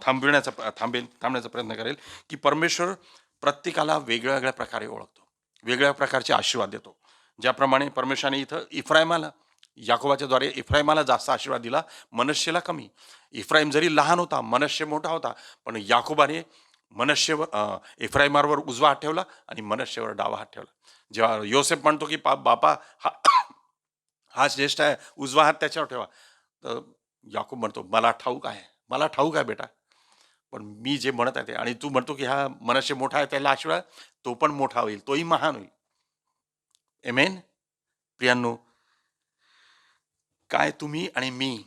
थांबण्याचा प्रयत्न करेल की परमेश्वर प्रत्येकाला वेगळ्या वेगळ्या प्रकारे ओळखतो, वेगळ्या प्रकारचे आशीर्वाद देतो. ज्याप्रमाणे परमेश्वराने इथं याकोबाच्या द्वारे इफ्राईमाला जास्त आशीर्वाद दिला, मनश्शेला कमी. इफ्राईम जरी लहान होता, मनश्शे मोठा होता, पण याकोबाने इफ्राईमावर उजवा हात ठेवला आणि मनश्शेवर डावा हात ठेवला. जेव्हा योसेफ म्हणतो की बापा हा ज्येष्ठ आहे, उजवा हात त्याच्यावर ठेवा, तर याकोब म्हणतो मला ठाऊक आहे बेटा, पण मी जे म्हणत आहे ते. आणि तू म्हणतो की हा मनश्शे मोठा आहे, त्याला आशीर्वाद, तो पण मोठा होईल, तोही महान होईल. आमेन. प्रियांनो, काय तुम्ही आणि मी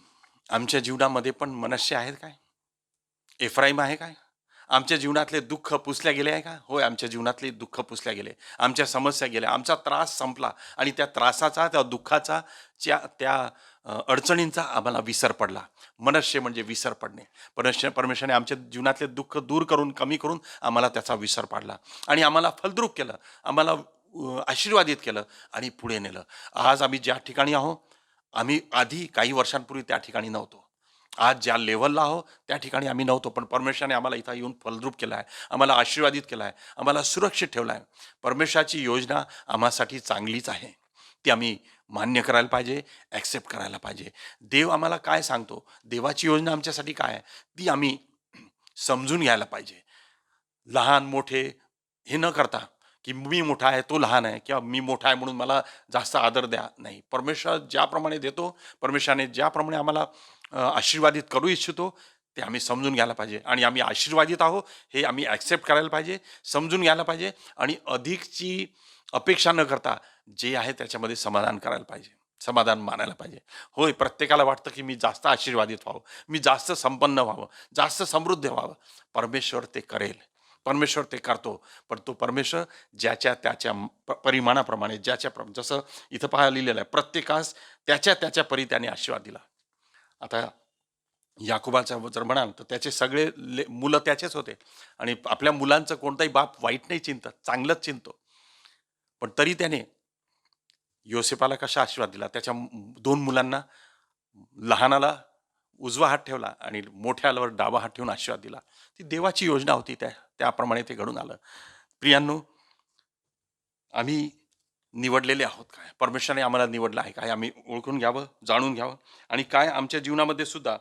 आमच्या जीवनामध्ये पण मनश्शे आहेत काय? एफ्राईम आहे काय? आमच्या जीवनातले दुःख पुसल्या गेले आहे का? होय, आमच्या जीवनातले दुःख पुसल्या गेले, आमच्या समस्या गेल्या, आमचा त्रास संपला आणि त्या त्रासाचा, त्या दुःखाचा, त्या अडचणींचा आम्हाला विसर पडला. मनश्शे म्हणजे विसर पडणे. परमेश्वराने आमच्या जीवनातले दुःख दूर करून, कमी करून आम्हाला त्याचा विसर पाडला आणि आम्हाला फलद्रूप केलं, आम्हाला आशीर्वादित केलं आणि पुढे नेलं. आज आम्ही ज्या ठिकाणी आहोत, आम्ही आधी काही वर्षांपूर्वी त्या ठिकाणी नव्हतो. आज ज्या लेवलला आहो त्या ठिकाणी आम्ही नव्हतो, पण परमेश्वराने आम्हाला इथं येऊन फलद्रूप केलं आहे, आम्हाला आशीर्वादित केलं आहे, आम्हाला सुरक्षित ठेवलं आहे. परमेश्वराची योजना आम्हासाठी चांगलीच आहे, ती आम्ही मान्य करायला पाहिजे, ॲक्सेप्ट करायला पाहिजे. देव आम्हाला काय सांगतो, देवाची योजना आमच्यासाठी काय आहे, ती आम्ही समजून घ्यायला पाहिजे. लहान मोठे हे न करता की मी मोठा आहे तो लहान आहे, किंवा मी मोठा आहे म्हणून मला जास्त आदर द्या, नाही. परमेश्वर ज्याप्रमाणे देतो, परमेश्वराने ज्याप्रमाणे आम्हाला आशीर्वादित करू इच्छितो ते आम्ही समजून घ्यायला पाहिजे. आणि आम्ही आशीर्वादित आहोत हे आम्ही ॲक्सेप्ट करायला पाहिजे, समजून घ्यायला पाहिजे आणि अधिकची अपेक्षा न करता जे आहे त्याच्यामध्ये समाधान करायला पाहिजे, समाधान मानायला पाहिजे. होय, प्रत्येकाला वाटतं की मी जास्त आशीर्वादित व्हावं, मी जास्त संपन्न व्हावं, जास्त समृद्ध व्हावं. परमेश्वर ते करेल, परमेश्वर ते करतो. पण तो परमेश्वर ज्याच्या त्याच्या परिमाणाप्रमाणे, जसं इथं पाहायला लिहिलेलं आहे, प्रत्येकास त्याच्या त्याच्या परी त्याने आशीर्वाद दिला. आता याकोबाचा जर म्हणाल तर त्याचे सगळे मुलं त्याचेच होते आणि आपल्या मुलांचं कोणताही बाप वाईट नाही चिंतत, चांगलंच चिंतो. पण तरी त्याने योसेफाला कसा आशीर्वाद दिला? त्याच्या 2 मुलांना, लहानाला उजवा हात ठेवला आणि मोठ्यावर डावा हात ठेवून आशीर्वाद दिला. ती देवाची योजना होती, त्याप्रमाणे ते घडून आलं. प्रियांनो, आम्ही निवडलेले आहोत काय? परमेश्वराने आम्हाला निवडलं आहे काय? आम्ही ओळखून घ्यावं, जाणून घ्यावं. आणि काय आमच्या जीवनामध्ये सुद्धा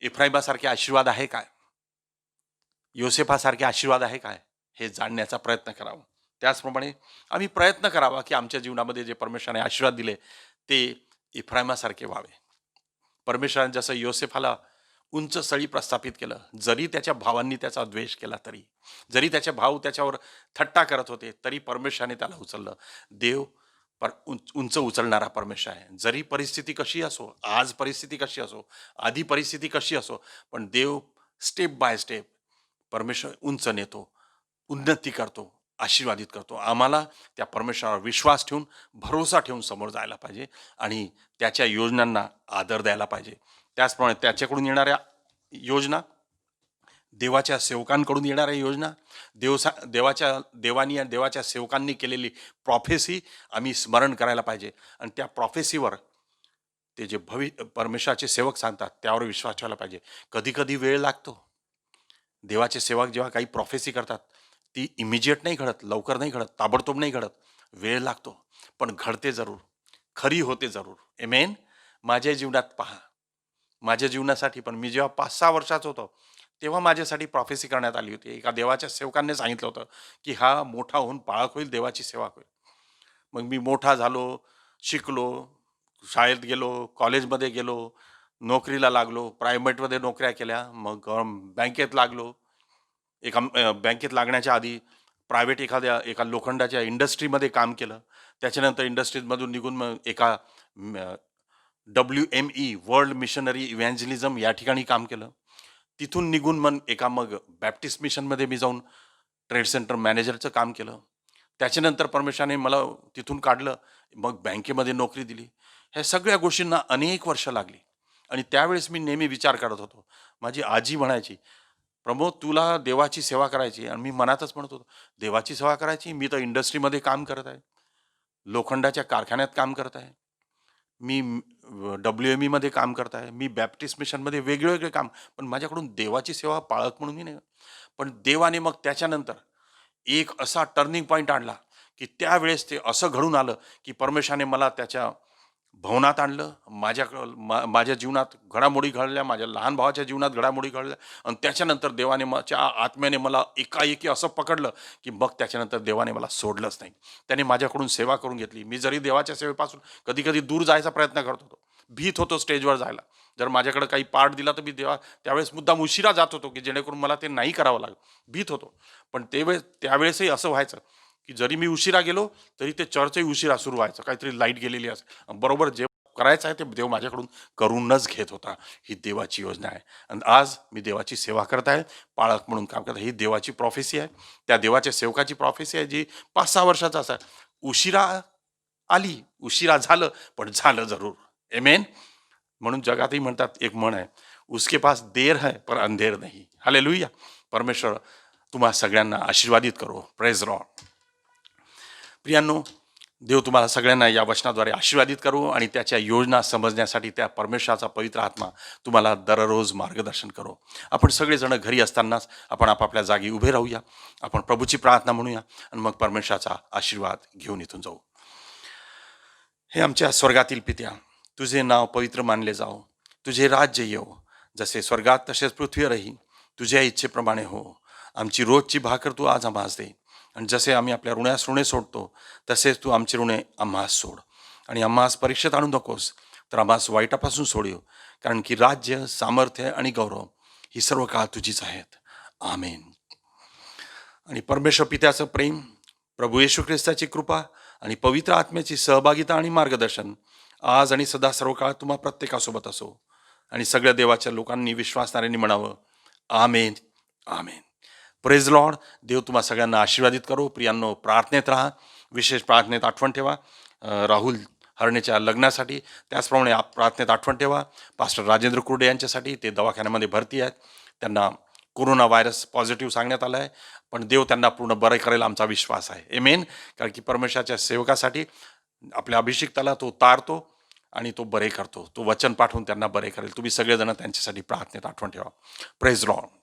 इफ्राईमासारखे आशीर्वाद आहे काय, योसेफासारखे आशीर्वाद आहे काय, हे जाणण्याचा प्रयत्न करावा. त्याचप्रमाणे आम्ही प्रयत्न करावा की आमच्या जीवनामध्ये जे परमेश्वराने आशीर्वाद दिले ते इफ्राईमासारखे व्हावे. परमेश्वराने जसं योसेफाला उंच सळी प्रस्थापित केलं, जरी त्याच्या भावांनी त्याचा द्वेष केला तरी, जरी त्याचे भाऊ त्याच्यावर थट्टा करत होते तरी परमेश्वराने त्याला उचललं. देव उंच उचलणारा परमेश्वर आहे. जरी परिस्थिती कशी असो, आज परिस्थिती कशी असो, आधी परिस्थिती कशी असो, पण देव स्टेप बाय स्टेप परमेश्वर उंच नेतो, उन्नती करतो, आशीर्वादित करतो. आम्हाला त्या परमेश्वरावर विश्वास ठेवून, भरोसा ठेवून समोर जायला पाहिजे आणि त्याच्या योजनांना आदर द्यायला पाहिजे. त्याचप्रमाणे त्याच्याकडून येणाऱ्या योजना, देवाच्या सेवकांकडून येणाऱ्या योजना, देवानी आणि देवाच्या सेवकांनी केलेली प्रॉफेसी आम्ही स्मरण करायला पाहिजे आणि त्या प्रॉफेसीवर ते जे परमेश्वराचे सेवक सांगतात त्यावर विश्वास ठेवायला पाहिजे. कधी कधी वेळ लागतो. देवाचे सेवक जेव्हा काही प्रॉफेसी करतात ती इमिजिएट नाही घडत, लवकर नाही घडत, ताबडतोब नाही घडत, वेळ लागतो, पण घडते जरूर, खरी होते जरूर. आमेन. माझ्या जीवनात पहा, माझ्या जीवनासाठी पण मी जेव्हा 5-6 वर्षाचा होतो तेव्हा माझ्यासाठी प्रॉफेसी करण्यात आली होती. एका देवाच्या सेवकांनी सांगितलं होतं की हा मोठा होऊन पाळक होईल, देवाची सेवा होईल. मग मी मोठा झालो, शिकलो, शाळेत गेलो, कॉलेजमध्ये गेलो, नोकरीला लागलो, प्रायव्हेटमध्ये नोकऱ्या केल्या, मग बँकेत लागलो. बँकेत लागण्याच्या आधी प्रायव्हेट एका लोखंडाच्या इंडस्ट्रीमध्ये काम केलं. त्याच्यानंतर इंडस्ट्रीजमधून निघून मग एका WME वर्ल्ड मिशनरी इव्हॅन्जलिझम या ठिकाणी काम केलं. तिथून निघून मग बॅप्टिस्ट मिशनमध्ये मी जाऊन ट्रेड सेंटर मॅनेजरचं काम केलं. त्याच्यानंतर परमेश्वराने मला तिथून काढलं, मग बँकेमध्ये नोकरी दिली. ह्या सगळ्या गोष्टींना अनेक वर्ष लागली. आणि त्यावेळेस मी नेहमी विचार करत होतो. माझी आजी म्हणायची, प्रमोद तुला देवाची सेवा करायची. आणि मी मनातच म्हणत होतो, देवाची सेवा करायची? मी तर इंडस्ट्रीमध्ये काम करत आहे, लोखंडाच्या कारखान्यात काम करत आहे, मी WME मध्ये काम करत आहे, मी बॅप्टिस्ट मिशनमध्ये वेगळे काम, पण माझ्याकडून देवाची सेवा पाळत म्हणून मी नाही. पण देवाने मग त्याच्यानंतर एक असा टर्निंग पॉईंट आणला की त्यावेळेस ते असं घडून आलं की परमेश्वराने मला त्याच्या भवनात आणलं. माझ्या जीवनात घडामोडी घडल्या, माझ्या लहान भावाच्या जीवनात घडामोडी घडल्या. आणि त्याच्यानंतर देवाने माझ्या आत्म्याने मला एकाएकी असं पकडलं की मग त्याच्यानंतर देवाने मला सोडलंच नाही. त्याने माझ्याकडून सेवा करून घेतली. मी जरी देवाच्या सेवेपासून कधी कधी दूर जायचा प्रयत्न करत होतो, भीत होतो स्टेजवर जायला. जर माझ्याकडे काही पार्ट दिला तर मी त्यावेळेस मुद्दाम उशिरा जात होतो की जेणेकरून मला ते नाही करावं लागेल, भीत होतो. पण त्यावेळेसही असं व्हायचं की जरी मी उशिरा गेलो तरी ते चर्चही उशिरा सुरू व्हायचं, काहीतरी लाईट गेलेली असेल. बरोबर जे करायचं आहे ते देव माझ्याकडून करूनच घेत होता. ही देवाची योजना आहे. आणि आज मी देवाची सेवा करत आहे, पाळक म्हणून काम करत आहे. ही देवाची प्रॉफेसी आहे, त्या देवाच्या सेवकाची प्रॉफेसी आहे, जी 5-6 वर्षाचा असा उशिरा आली, उशिरा झालं, पण झालं जरूर. आमेन. म्हणून जगातही म्हणतात, एक म्हण आहे, उसके पास देर है पर अंधेर नहीं. हालेलुया. परमेश्वर तुम्हा सगळ्यांना आशीर्वादित करो. Praise Lord. प्रियांनो, देव तुम्हाला सगळ्यांना या वचनाद्वारे आशीर्वादित करू आणि त्याच्या योजना समजण्यासाठी त्या परमेश्वराचा पवित्र आत्मा तुम्हाला दररोज मार्गदर्शन करो. आपण सगळेजण घरी असतानाच आपण आपापल्या जागी उभे राहूया. आपण प्रभूची प्रार्थना म्हणूया आणि मग परमेश्वराचा आशीर्वाद घेऊन इथून जाऊ. हे आमच्या स्वर्गातील पित्या, तुझे नाव पवित्र मानले जाओ, तुझे राज्य येवो, जसे स्वर्गात तसेच पृथ्वीवरही तुझ्या इच्छेप्रमाणे हो. आमची रोजची भाकर तू आज आम्हास दे. आणि जसे आम्ही आपल्या ऋणास ऋणे सोडतो तसेच तू आमची ऋणे आम्हास सोड. आणि आम्हास परीक्षेत आणू नकोस, तर आम्हास वाईटापासून सोडव. कारण की राज्य, सामर्थ्य आणि गौरव ही सर्व काळ तुझीच आहेत. आमेन. आणि परमेश्वर पित्याचं प्रेम, प्रभू येशू ख्रिस्ताची कृपा आणि पवित्र आत्म्याची सहभागिता आणि मार्गदर्शन आज आणि सदा सर्व काळ तुम्हा प्रत्येकासोबत असो. आणि सगळ्या देवाच्या लोकांनी विश्वासणाऱ्यांनी म्हणावं, आमेन, आमेन. Praise Lord. देव तुम्हा सगळ्यांना आशीर्वादित करो. प्रियांनो, प्रार्थनेत राहा. विशेष प्रार्थनेत आठवण ठेवा राहुल हरणेच्या लग्नासाठी. त्याचप्रमाणे प्रार्थनेत आठवण ठेवा पास्टर राजेंद्र कुर्डे यांच्यासाठी. ते दवाखान्यामध्ये भरती आहेत. त्यांना कोरोना व्हायरस पॉझिटिव्ह सांगण्यात आलं आहे, पण देव त्यांना पूर्ण बरं करेल आमचा विश्वास आहे. आमेन. कारण की परमेश्वराच्या सेवकासाठी आपल्या अभिषिक्ताला तो तारतो आणि तो बरे करतो. तो वचन पाठवून त्यांना बरे करेल. तुम्ही सगळेजण त्यांच्यासाठी प्रार्थनेत आठवण ठेवा. Praise Lord.